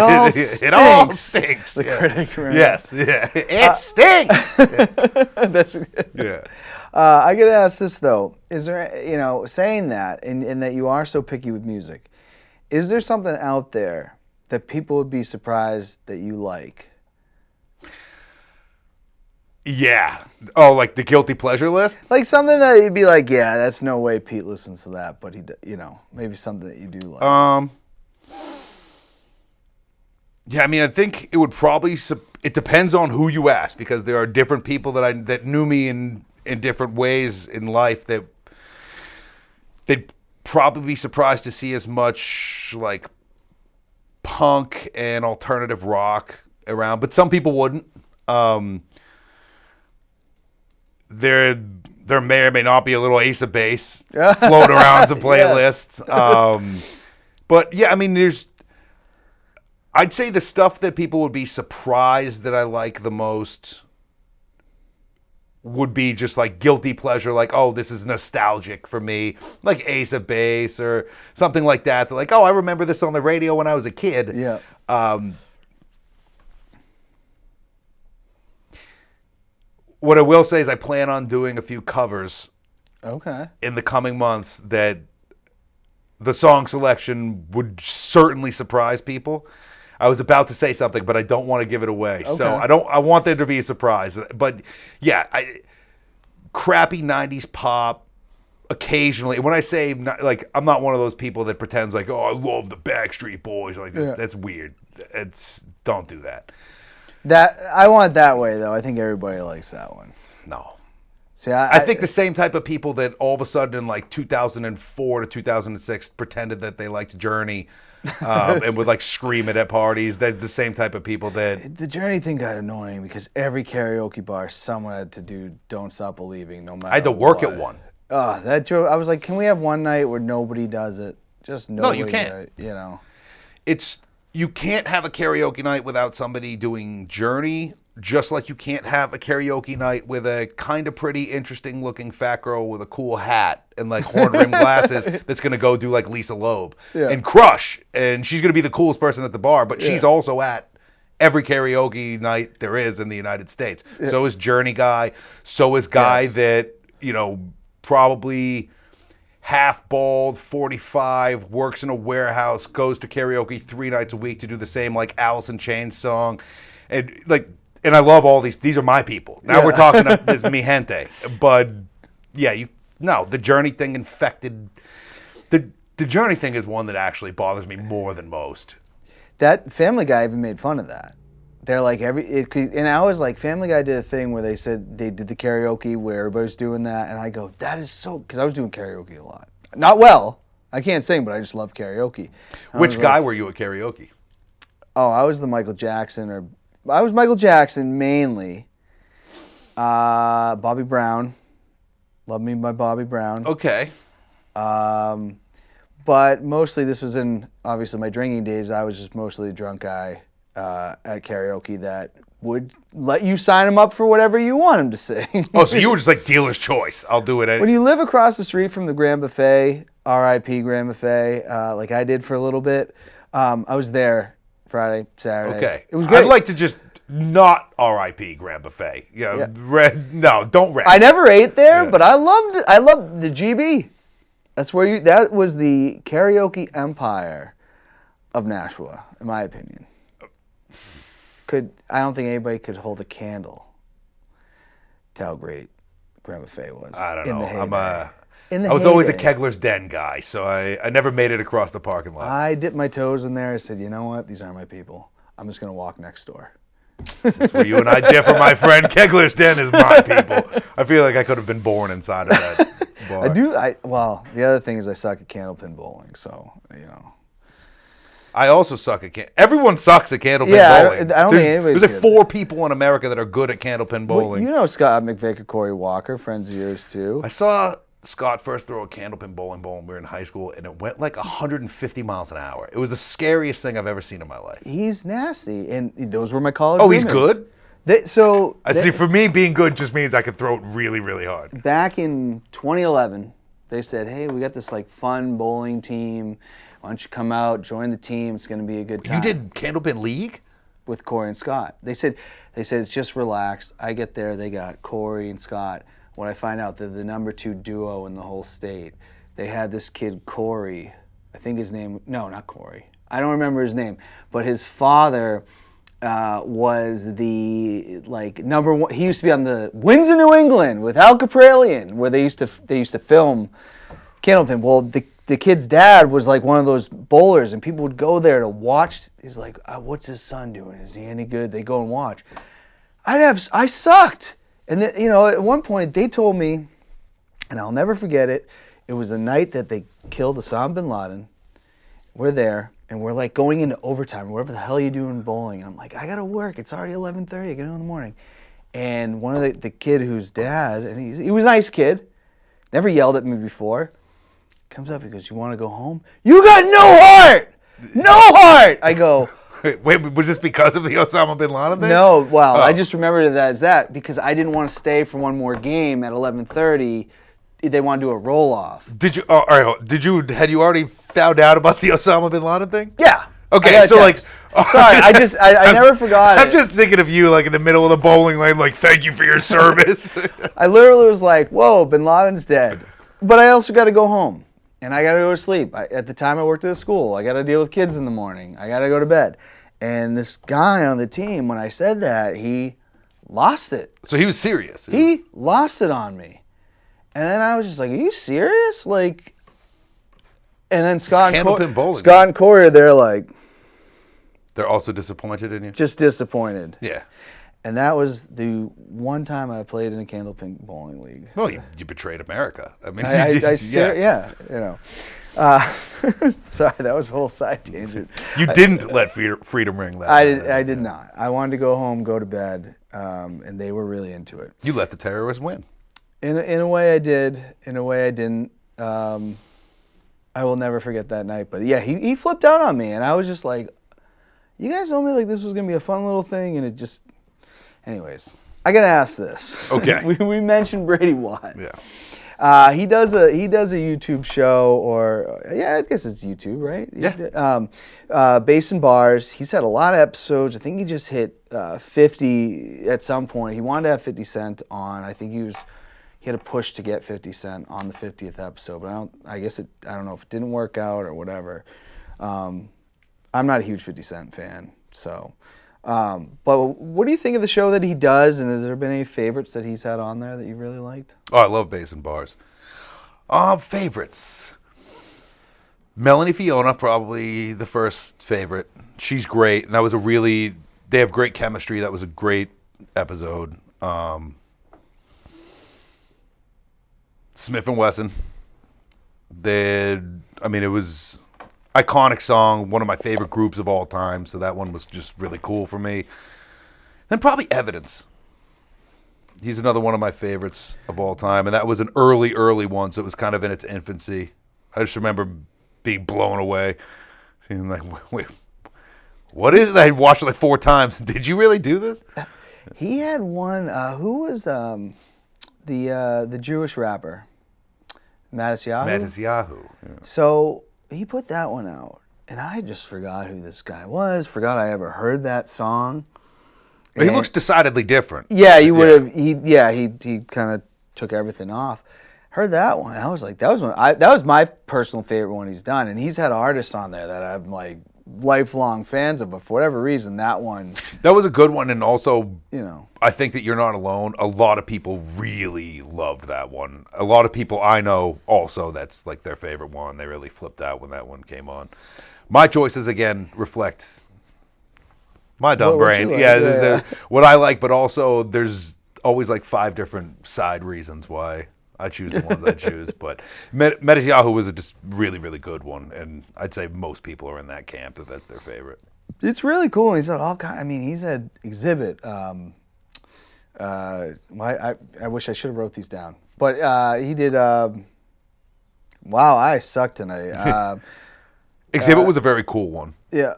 [SPEAKER 2] all stinks.
[SPEAKER 1] The critic, right?
[SPEAKER 2] Yes, it stinks.
[SPEAKER 1] That's good.
[SPEAKER 2] Yeah.
[SPEAKER 1] I get to ask this though: is there, saying that, and that you are so picky with music, is there something out there that people would be surprised that you like?
[SPEAKER 2] Yeah. Oh, like the guilty pleasure list?
[SPEAKER 1] Like something that you'd be like, yeah, that's no way Pete listens to that, but he, maybe something that you do like.
[SPEAKER 2] Yeah, I mean, I think it would probably, it depends on who you ask, because there are different people that knew me in different ways in life that they'd probably be surprised to see as much like punk and alternative rock around, but some people wouldn't. There may or may not be a little Ace of Base floating around some playlists. But yeah, I mean, I'd say the stuff that people would be surprised that I like the most would be just like guilty pleasure, like, oh, this is nostalgic for me, like Ace of Base or something like that. They're like, oh, I remember this on the radio when I was a kid.
[SPEAKER 1] Yeah.
[SPEAKER 2] What I will say is I plan on doing a few covers in the coming months that the song selection would certainly surprise people. I was about to say something, but I don't want to give it away.
[SPEAKER 1] Okay.
[SPEAKER 2] So I want there to be a surprise. But yeah, crappy 90s pop occasionally. When I say, like, I'm not one of those people that pretends like, oh, I love the Backstreet Boys. Like, that's weird. Don't do that.
[SPEAKER 1] That I want it that way though. I think everybody likes that one.
[SPEAKER 2] No.
[SPEAKER 1] See,
[SPEAKER 2] I think the same type of people that all of a sudden in like 2004 to 2006 pretended that they liked Journey and would like scream it at parties. They're the same type of people that...
[SPEAKER 1] the Journey thing got annoying because every karaoke bar someone had to do "Don't Stop Believing" no matter.
[SPEAKER 2] I had to work
[SPEAKER 1] what.
[SPEAKER 2] at one.
[SPEAKER 1] That drove. I was like, can we have one night where nobody does it? Just nobody.
[SPEAKER 2] No, you can't.
[SPEAKER 1] You know.
[SPEAKER 2] You can't have a karaoke night without somebody doing Journey, just like you can't have a karaoke night with a kind of pretty interesting looking fat girl with a cool hat and like horn rimmed glasses that's going to go do like Lisa Loeb and crush. And she's going to be the coolest person at the bar, but she's also at every karaoke night there is in the United States. So is Journey guy. So is guy that, you know, probably half bald, 45, works in a warehouse, goes to karaoke 3 nights a week to do the same like Alice in Chains song. And like, and I love all these. These are my people. Now we're talking this mi gente. But yeah, the Journey thing infected. The Journey thing is one that actually bothers me more than most.
[SPEAKER 1] That Family Guy even made fun of that. They're like and I was like, Family Guy did a thing where they said they did the karaoke where everybody's doing that, and I go, that is so, because I was doing karaoke a lot. Not well, I can't sing, but I just love karaoke.
[SPEAKER 2] Which guy were you at karaoke?
[SPEAKER 1] Oh, I was Michael Jackson mainly. Bobby Brown, Love Me by Bobby Brown.
[SPEAKER 2] Okay.
[SPEAKER 1] But mostly this was in obviously my drinking days. I was just mostly a drunk guy. At karaoke that would let you sign him up for whatever you want him to sing.
[SPEAKER 2] Oh, so you were just like dealer's choice. I'll do it.
[SPEAKER 1] When you live across the street from the Grand Buffet, R.I.P. Grand Buffet, like I did for a little bit, I was there Friday, Saturday.
[SPEAKER 2] Okay.
[SPEAKER 1] It was great.
[SPEAKER 2] I'd like to just not R.I.P. Grand Buffet. Yeah. No, don't rest.
[SPEAKER 1] I never ate there, but I loved the GB. That was the karaoke empire of Nashua, in my opinion. I don't think anybody could hold a candle to how great Grand Buffet was.
[SPEAKER 2] I don't know.
[SPEAKER 1] I
[SPEAKER 2] was always a Kegler's Den guy, so I never made it across the parking lot.
[SPEAKER 1] I dipped my toes in there. I said, you know what? These aren't my people. I'm just going to walk next door.
[SPEAKER 2] This is where you and I differ, my friend. Kegler's Den is my people. I feel like I could have been born inside of that bar.
[SPEAKER 1] Well, the other thing is I suck at candlepin bowling, so, you know.
[SPEAKER 2] I also suck at everyone sucks at candlepin bowling.
[SPEAKER 1] I don't think anybody's
[SPEAKER 2] There's like 4 people in America that are good at candlepin bowling.
[SPEAKER 1] Well, you know Scott McVick, Corey Walker, friends of yours too.
[SPEAKER 2] I saw Scott first throw a candlepin bowling ball when we were in high school, and it went like 150 miles an hour. It was the scariest thing I've ever seen in my life.
[SPEAKER 1] He's nasty, and those were my college
[SPEAKER 2] roommates.
[SPEAKER 1] He's
[SPEAKER 2] good?
[SPEAKER 1] See,
[SPEAKER 2] for me, being good just means I could throw it really, really hard.
[SPEAKER 1] Back in 2011, they said, hey, we got this like fun bowling team. Why don't you come out, join the team? It's going to be a good time.
[SPEAKER 2] You did Candlepin League?
[SPEAKER 1] With Corey and Scott. They said it's just relaxed. I get there, they got Corey and Scott. When I find out they're the number 2 duo in the whole state, they had this kid, Corey. I think his name, no, not Corey. I don't remember his name. But his father was the like number 1. He used to be on the Winds of New England with Al Capralian, where they used to film Candlepin. Well, the kid's dad was like one of those bowlers, and people would go there to watch. He's like, what's his son doing? Is he any good? They go and watch. I sucked. And then, you know, at one point they told me, and I'll never forget it, it was the night that they killed Osama bin Laden. We're there, and we're like going into overtime, whatever the hell you doing bowling. And I'm like, I gotta work. It's already 11:30. I get in the morning. And one of the kid whose dad, and he was a nice kid, never yelled at me before, comes up, he goes, you want to go home? You got no heart! No heart! I go...
[SPEAKER 2] Wait, was this because of the Osama bin Laden thing?
[SPEAKER 1] No, well, I just remembered it as that because I didn't want to stay for one more game at 11:30. They want to do a roll-off.
[SPEAKER 2] Did you, all right, had you already found out about the Osama bin Laden thing?
[SPEAKER 1] Yeah.
[SPEAKER 2] Okay, so like...
[SPEAKER 1] Sorry, I never forgot it.
[SPEAKER 2] I'm just thinking of you like in the middle of the bowling lane, like, thank you for your service.
[SPEAKER 1] I literally was like, whoa, bin Laden's dead. But I also got to go home. And I got to go to sleep. At the time I worked at a school. I got to deal with kids in the morning. I got to go to bed. And this guy on the team, when I said that, he lost it.
[SPEAKER 2] So he was serious.
[SPEAKER 1] He lost it on me. And then I was just like, are you serious? Like, and then Scott and Corey are there like,
[SPEAKER 2] They're also disappointed in you?
[SPEAKER 1] Just disappointed.
[SPEAKER 2] Yeah.
[SPEAKER 1] And that was the one time I played in a Candlepin Bowling League.
[SPEAKER 2] Well, you betrayed America. I mean,
[SPEAKER 1] Yeah, you know. Sorry, that was a whole side tangent.
[SPEAKER 2] You didn't let freedom ring that.
[SPEAKER 1] I did not. I wanted to go home, go to bed, and they were really into it.
[SPEAKER 2] You let the terrorists win.
[SPEAKER 1] In a way, I did. In a way, I didn't. I will never forget that night. But yeah, he flipped out on me, and I was just like, "You guys told me like this was gonna be a fun little thing," and it just. Anyways, I gotta ask this.
[SPEAKER 2] Okay.
[SPEAKER 1] we mentioned Brady Watt.
[SPEAKER 2] Yeah.
[SPEAKER 1] He does a YouTube show, or yeah, I guess it's YouTube, right?
[SPEAKER 2] Yeah.
[SPEAKER 1] Bass and Bars. He's had a lot of episodes. I think he just hit 50 at some point. He wanted to have 50 Cent on. I think he had a push to get 50 Cent on the 50th episode, but I don't know if it didn't work out or whatever. I'm not a huge 50 Cent fan, so. But what do you think of the show that he does, and has there been any favorites that he's had on there that you really liked?
[SPEAKER 2] Oh, I love Bass and Bars. Favorites. Melanie Fiona, probably the first favorite. She's great, and they have great chemistry. That was a great episode. Smith & Wesson. It was iconic song, one of my favorite groups of all time, so that one was just really cool for me. Then probably Evidence. He's another one of my favorites of all time, and that was an early one, so it was kind of in its infancy. I just remember being blown away, seeing like, wait, what is that? I watched it like 4 times. Did you really do this?
[SPEAKER 1] He had one. Who was the Jewish rapper? Matisyahu?
[SPEAKER 2] Matisyahu. Yeah.
[SPEAKER 1] So he put that one out, and I just forgot who this guy was. Forgot I ever heard that song.
[SPEAKER 2] But he looks decidedly different.
[SPEAKER 1] Yeah, you would have. He kind of took everything off. Heard that one. I was like, that was my personal favorite one he's done, and he's had artists on there that I'm like lifelong fans of, but for whatever reason, that one.
[SPEAKER 2] That was a good one, and also,
[SPEAKER 1] I
[SPEAKER 2] think that you're not alone. A lot of people really loved that one. A lot of people I know also, that's like their favorite one. They really flipped out when that one came on. My choices, again, reflect my dumb brain. Like? What I like, but also there's always like 5 different side reasons why I choose the ones I choose. But Matisyahu was a just really, really good one, and I'd say most people are in that camp that's their favorite.
[SPEAKER 1] It's really cool. He's had all kind. I mean, he's had Exhibit. I wish I should have wrote these down, but he did. Wow, I suck tonight.
[SPEAKER 2] Exhibit was a very cool one.
[SPEAKER 1] Yeah.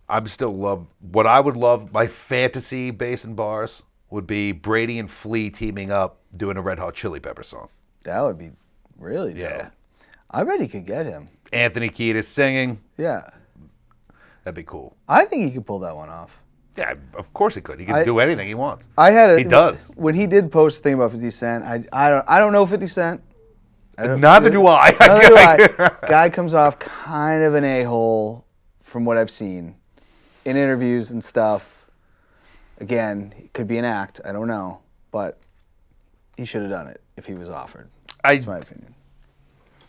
[SPEAKER 2] I'm still love what I would love. My fantasy Bass and Bars would be Brady and Flea teaming up doing a Red Hot Chili Pepper song.
[SPEAKER 1] That would be really dope.
[SPEAKER 2] Yeah.
[SPEAKER 1] I bet he could get him.
[SPEAKER 2] Anthony Kiedis singing.
[SPEAKER 1] Yeah.
[SPEAKER 2] That'd be cool.
[SPEAKER 1] I think he could pull that one off.
[SPEAKER 2] Yeah, of course he could. He can do anything he wants.
[SPEAKER 1] He
[SPEAKER 2] does.
[SPEAKER 1] When he did post a thing about 50 Cent, I don't know 50 Cent.
[SPEAKER 2] Neither do I.
[SPEAKER 1] Neither do I. Guy comes off kind of an a-hole from what I've seen in interviews and stuff. Again, it could be an act. I don't know. But he should have done it if he was offered. That's my opinion.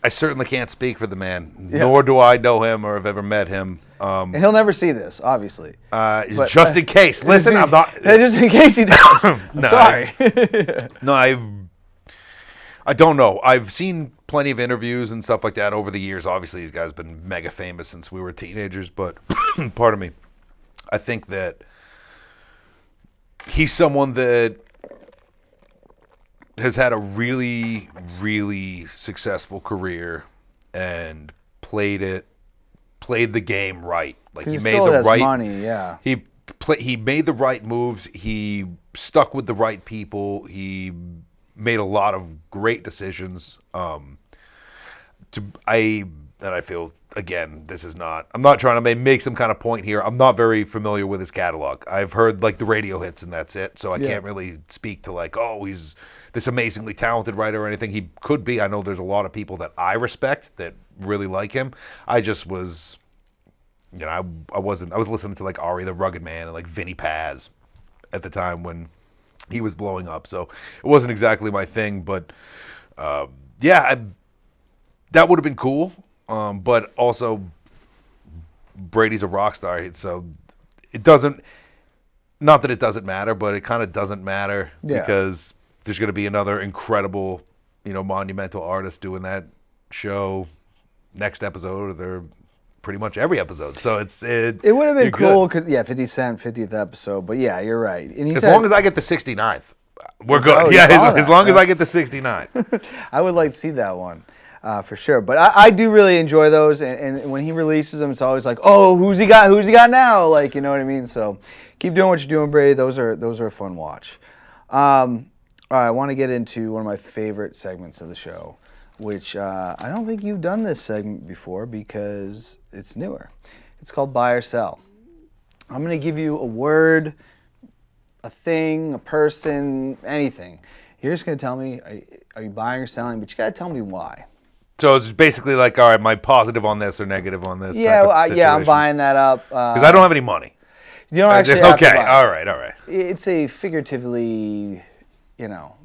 [SPEAKER 2] I certainly can't speak for the man, nor do I know him or have ever met him.
[SPEAKER 1] And he'll never see this, obviously.
[SPEAKER 2] Just in case. Listen, I'm not...
[SPEAKER 1] Just in case he does.
[SPEAKER 2] No,
[SPEAKER 1] sorry.
[SPEAKER 2] I don't know. I've seen plenty of interviews and stuff like that over the years. Obviously, these guys have been mega famous since we were teenagers, but pardon me. I think that he's someone that has had a really, really successful career and played the game right. Like he made the right
[SPEAKER 1] money, yeah.
[SPEAKER 2] He made the right moves. He stuck with the right people. He made a lot of great decisions. I feel, again, this is not, I'm not trying to make some kind of point here. I'm not very familiar with his catalog. I've heard like the radio hits and that's it. So I can't really speak to like, oh, he's this amazingly talented writer or anything. He could be. I know there's a lot of people that I respect that really like him. I just was, I was listening to like Ari the Rugged Man and like Vinnie Paz at the time when he was blowing up. So it wasn't exactly my thing, but that would have been cool. But also Brady's a rock star, so it doesn't. Not that it doesn't matter, but it kind of doesn't matter because there's going to be another incredible, monumental artist doing that show next episode, or they're pretty much every episode. So it
[SPEAKER 1] would have been cool because 50 Cent 50th episode. But yeah, you're right. And
[SPEAKER 2] as long as I get the 69th, we're good. As long as I get the 69th.
[SPEAKER 1] I would like to see that one. For sure, but I do really enjoy those, and when he releases them, it's always like, oh, who's he got now? Like, you know what I mean? So keep doing what you're doing, Brady. Those are a fun watch. All right, I want to get into one of my favorite segments of the show, which I don't think you've done this segment before because it's newer. It's called Buy or Sell. I'm going to give you a word, a thing, a person, anything. You're just going to tell me, are you buying or selling? But you got to tell me why.
[SPEAKER 2] So it's basically like, all right, am I positive on this or negative on this?
[SPEAKER 1] Yeah, I'm buying that up.
[SPEAKER 2] Because I don't have any money.
[SPEAKER 1] You don't actually have to buy.
[SPEAKER 2] All right.
[SPEAKER 1] It's a figuratively,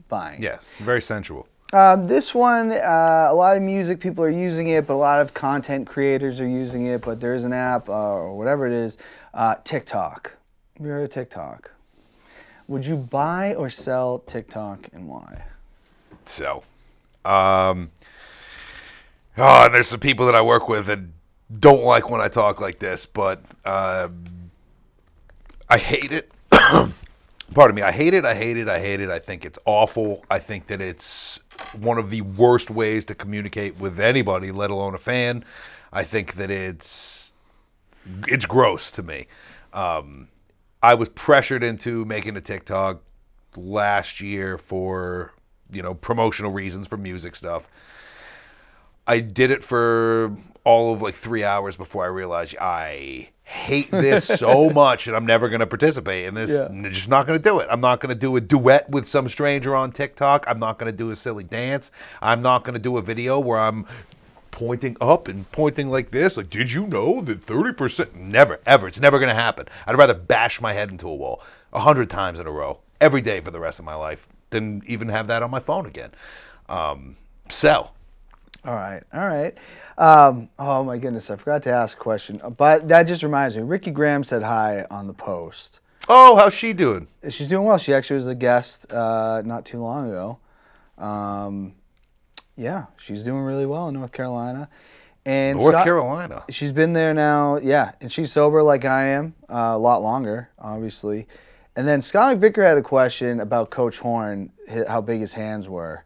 [SPEAKER 1] buying.
[SPEAKER 2] Yes, very sensual.
[SPEAKER 1] This one, a lot of music people are using it, but a lot of content creators are using it. But there's an app or whatever it is, TikTok. Have you heard of TikTok? Would you buy or sell TikTok, and why?
[SPEAKER 2] So, and there's some people that I work with that don't like when I talk like this, but I hate it. Pardon me. I hate it. I think it's awful. I think that it's one of the worst ways to communicate with anybody, let alone a fan. I think that it's gross to me. I was pressured into making a TikTok last year for, promotional reasons for music stuff. I did it for all of 3 hours before I realized I hate this so much and I'm never going to participate in this. I'm just not going to do it. I'm not going to do a duet with some stranger on TikTok. I'm not going to do a silly dance. I'm not going to do a video where I'm pointing up and pointing like this. Like, did you know that 30%? Never, ever. It's never going to happen. I'd rather bash my head into a wall 100 times in a row every day for the rest of my life than even have that on my phone again. Sell.
[SPEAKER 1] All right. Oh my goodness, I forgot to ask a question, but that just reminds me. Ricky Graham said hi on the post.
[SPEAKER 2] Oh, how's she doing?
[SPEAKER 1] She's doing well. She actually was a guest not too long ago. Yeah, she's doing really well in North Carolina. And
[SPEAKER 2] North Carolina.
[SPEAKER 1] She's been there now, and she's sober like I am, a lot longer, obviously. And then Scott McVicker had a question about Coach Horn, how big his hands were.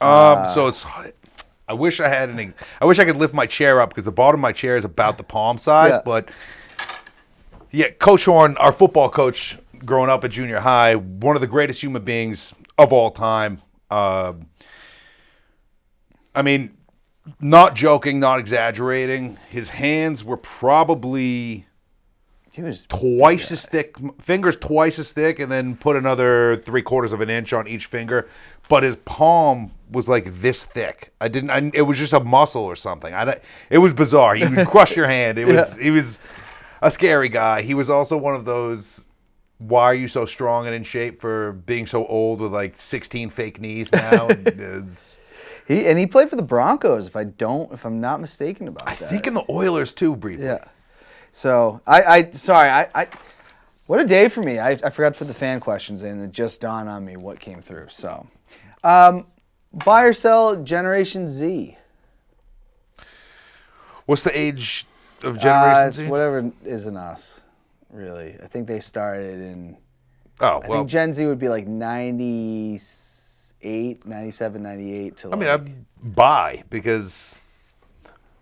[SPEAKER 2] So it's. I wish I could lift my chair up because the bottom of my chair is about the palm size. But yeah, Coach Horn, our football coach, growing up at junior high, one of the greatest human beings of all time. I mean, not joking, not exaggerating. His hands were probably twice as thick, fingers twice as thick, and then put another 3/4 of an inch on each finger. But his palm was like this thick. It was just a muscle or something. It was bizarre. He would crush your hand. He was a scary guy. He was also one of those, why are you so strong and in shape for being so old with 16 fake knees now?
[SPEAKER 1] He played for the Broncos, if I'm not mistaken about that.
[SPEAKER 2] I think in the Oilers too, briefly.
[SPEAKER 1] Yeah. So what a day for me. I forgot to put the fan questions in. It just dawned on me what came through. So, buy or sell Generation Z?
[SPEAKER 2] What's the age of Generation Z?
[SPEAKER 1] It's whatever isn't us, really. I think they started in...
[SPEAKER 2] I
[SPEAKER 1] think Gen Z would be 98, 97, 98 to
[SPEAKER 2] I buy because...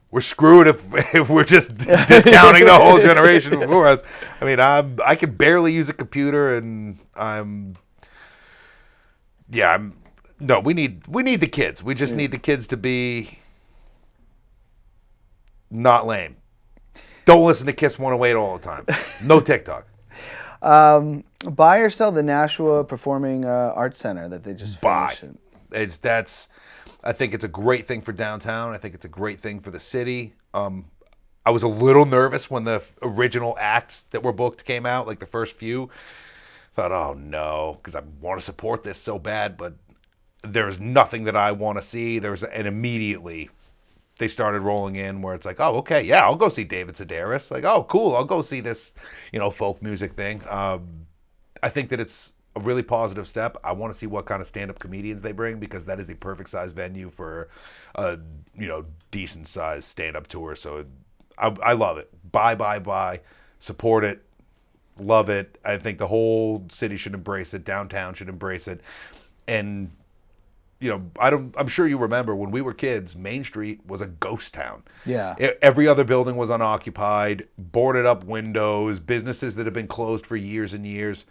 [SPEAKER 2] We're screwed if we're just discounting the whole generation before us. I mean, I can barely use a computer, and no. We need the kids. We just need the kids to be not lame. Don't listen to Kiss 108 all the time. No TikTok.
[SPEAKER 1] Buy or sell the Nashua Performing Arts Center that they just finished?
[SPEAKER 2] Buy. I think it's a great thing for downtown. I think it's a great thing for the city. I was a little nervous when the original acts that were booked came out, the first few. Thought, oh no, because I want to support this so bad, but there's nothing that I want to see. And immediately they started rolling in where it's like, oh, okay, yeah, I'll go see David Sedaris. Like, oh, cool, I'll go see this, folk music thing. I think that it's a really positive step. I want to see what kind of stand-up comedians they bring, because that is the perfect size venue for a, decent size stand-up tour. So I love it. Buy. Support it. Love it. I think the whole city should embrace it. Downtown should embrace it. And I'm sure you remember when we were kids, Main Street was a ghost town.
[SPEAKER 1] Yeah.
[SPEAKER 2] Every other building was unoccupied, boarded up windows, businesses that have been closed for years and years.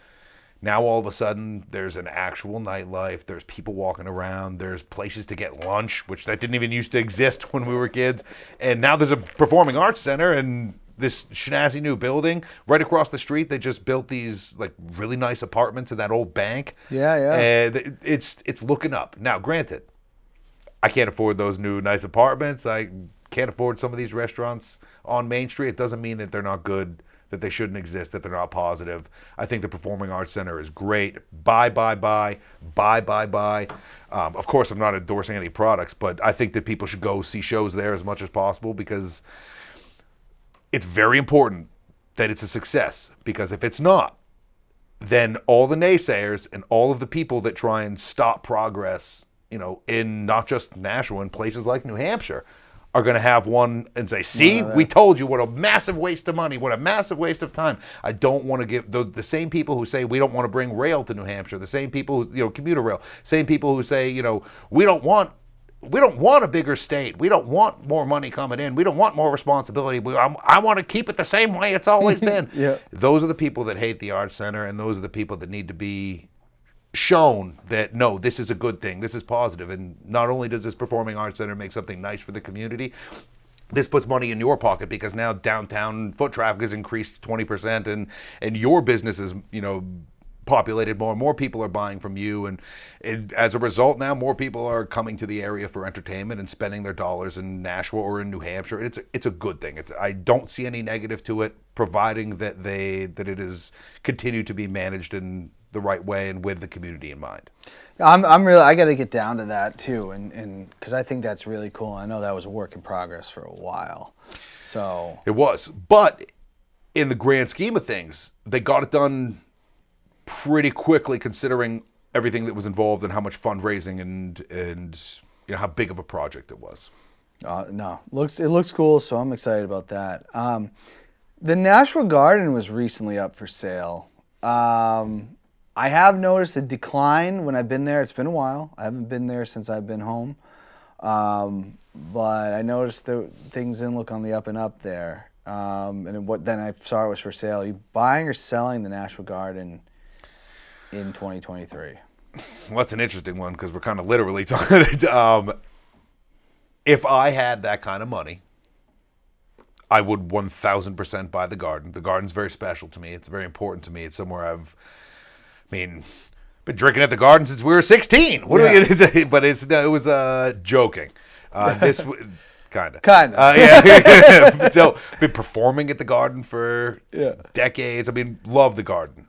[SPEAKER 2] Now all of a sudden there's an actual nightlife. There's people walking around. There's places to get lunch, which that didn't even used to exist when we were kids. And now there's a performing arts center and this snazzy new building right across the street. They just built these like really nice apartments in that old bank.
[SPEAKER 1] Yeah.
[SPEAKER 2] And it's looking up. Now, granted, I can't afford those new nice apartments. I can't afford some of these restaurants on Main Street. It doesn't mean that they're not good, that they shouldn't exist, that they're not positive. I think the Performing Arts Center is great. Buy. Of course, I'm not endorsing any products, but I think that people should go see shows there as much as possible, because it's very important that it's a success, because if it's not, then all the naysayers and all of the people that try and stop progress, in not just Nashua, in places like New Hampshire, are going to have one and say, see, we told you, what a massive waste of money, what a massive waste of time. I don't want to give the same people who say we don't want to bring rail to New Hampshire, the same people who, commuter rail, same people who say, we don't want a bigger state. We don't want more money coming in. We don't want more responsibility. I want to keep it the same way it's always been.
[SPEAKER 1] Yeah.
[SPEAKER 2] Those are the people that hate the Arts Center, and those are the people that need to be shown that, no, this is a good thing. This is positive. And not only does this Performing Arts Center make something nice for the community, this puts money in your pocket, because now downtown foot traffic has increased 20%, and your business is, populated more. More people are buying from you, and as a result, now more people are coming to the area for entertainment and spending their dollars in Nashua or in New Hampshire. It's a good thing. I don't see any negative to it, providing that it is continued to be managed in the right way and with the community in mind.
[SPEAKER 1] I got to get down to that too, and because I think that's really cool. I know that was a work in progress for a while, so
[SPEAKER 2] it was, but in the grand scheme of things, they got it done pretty quickly, considering everything that was involved and how much fundraising and how big of a project it was.
[SPEAKER 1] No, it looks cool, so I'm excited about that. The Nashua Garden was recently up for sale. I have noticed a decline when I've been there. It's been a while. I haven't been there since I've been home, but I noticed that things didn't look on the up and up there. And then I saw it was for sale. Are you buying or selling the Nashua Garden in 2023?
[SPEAKER 2] Well, that's an interesting one, because we're kind of literally talking. If I had that kind of money, I would 1,000% buy the garden. The garden's very special to me. It's very important to me. It's somewhere been drinking at the garden since we were 16. What are we gonna say? But it was joking. This kind of. Yeah. So been performing at the garden for decades. Love the garden.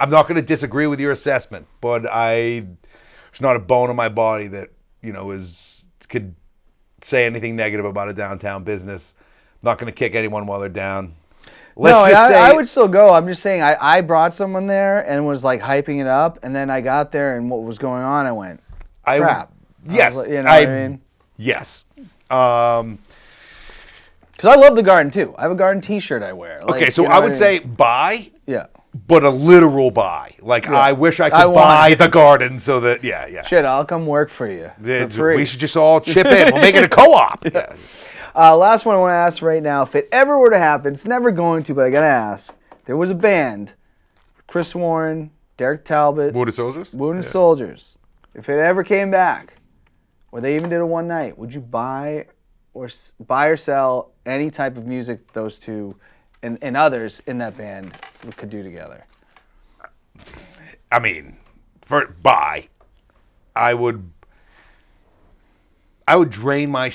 [SPEAKER 2] I'm not going to disagree with your assessment, but there's not a bone in my body that could say anything negative about a downtown business. I'm not going to kick anyone while they're down.
[SPEAKER 1] I would still go. I'm just saying I brought someone there and was like hyping it up, and then I got there and what was going on, I went, crap.
[SPEAKER 2] Yes.
[SPEAKER 1] What I mean?
[SPEAKER 2] Yes.
[SPEAKER 1] Because I love the garden too. I have a garden T-shirt I wear.
[SPEAKER 2] Okay, so I would say buy.
[SPEAKER 1] Yeah.
[SPEAKER 2] But a literal buy. I wish I could buy the garden so that, yeah.
[SPEAKER 1] Shit, I'll come work for you for free.
[SPEAKER 2] We should just all chip in. We'll make it a co-op. Yeah.
[SPEAKER 1] Last one I want to ask right now. If it ever were to happen, it's never going to, but I got to ask. There was a band, Chris Warren, Derek Talbot.
[SPEAKER 2] Wounded Soldiers?
[SPEAKER 1] Wounded Soldiers. If it ever came back, or they even did a one night, would you buy or sell any type of music those two and others in that band could do together?
[SPEAKER 2] I would drain my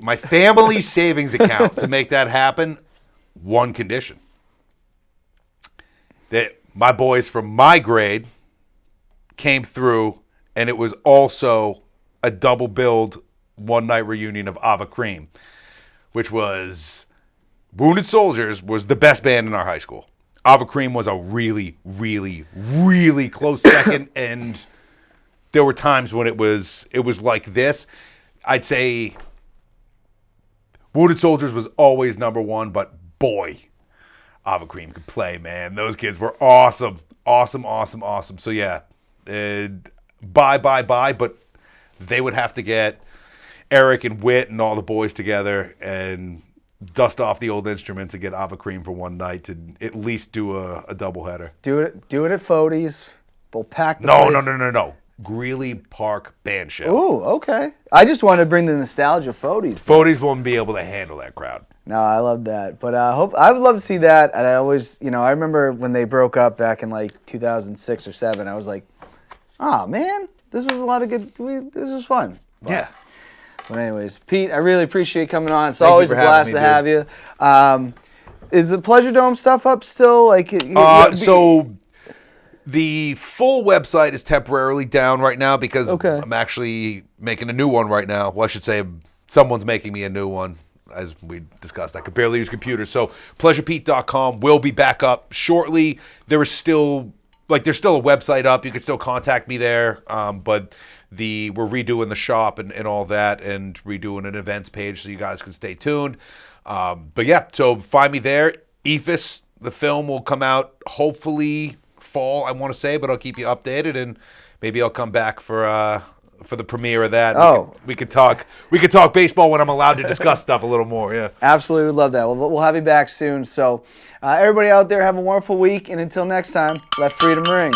[SPEAKER 2] my family's savings account to make that happen. One condition: that my boys from my grade came through, and it was also a double billed one-night reunion of Ava Cream, which was Wounded Soldiers was the best band in our high school. Ava Cream was a really, really, really close second, and there were times when it was like this. I'd say Wounded Soldiers was always number one, but boy, Ava Cream could play, man. Those kids were awesome. Awesome, awesome, awesome. So yeah, bye, but they would have to get Eric and Whit and all the boys together and dust off the old instruments and get Ava Cream for one night to at least do a doubleheader.
[SPEAKER 1] Do it at Fody's. We'll pack the
[SPEAKER 2] No,
[SPEAKER 1] place.
[SPEAKER 2] no. Greeley Park Band Show.
[SPEAKER 1] Ooh, okay. I just wanted to bring the nostalgia of Fody's.
[SPEAKER 2] Fody's won't be able to handle that crowd.
[SPEAKER 1] No, I love that. But I would love to see that. And I always, I remember when they broke up back in like 2006 or 7, I was like, oh, man, this was a lot of good, this was fun.
[SPEAKER 2] Yeah.
[SPEAKER 1] But anyways, Pete, I really appreciate you coming on. It's
[SPEAKER 2] Thank you
[SPEAKER 1] always
[SPEAKER 2] for
[SPEAKER 1] a blast
[SPEAKER 2] having
[SPEAKER 1] to
[SPEAKER 2] me,
[SPEAKER 1] have you. Is the Pleasure Dome stuff up still?
[SPEAKER 2] So the full website is temporarily down right now because I'm actually making a new one right now. Well, I should say someone's making me a new one, as we discussed. I could barely use computers. So pleasurepete.com will be back up shortly. There's still a website up. You can still contact me there. But we're redoing the shop and all that, and redoing an events page so you guys can stay tuned. But yeah, so find me there. EFIS, the film, will come out hopefully fall, I want to say, but I'll keep you updated, and maybe I'll come back for the premiere of that. We could talk baseball when I'm allowed to discuss stuff a little more. Yeah,
[SPEAKER 1] absolutely would love that. We'll have you back soon. So everybody out there, have a wonderful week, and until next time, let freedom ring.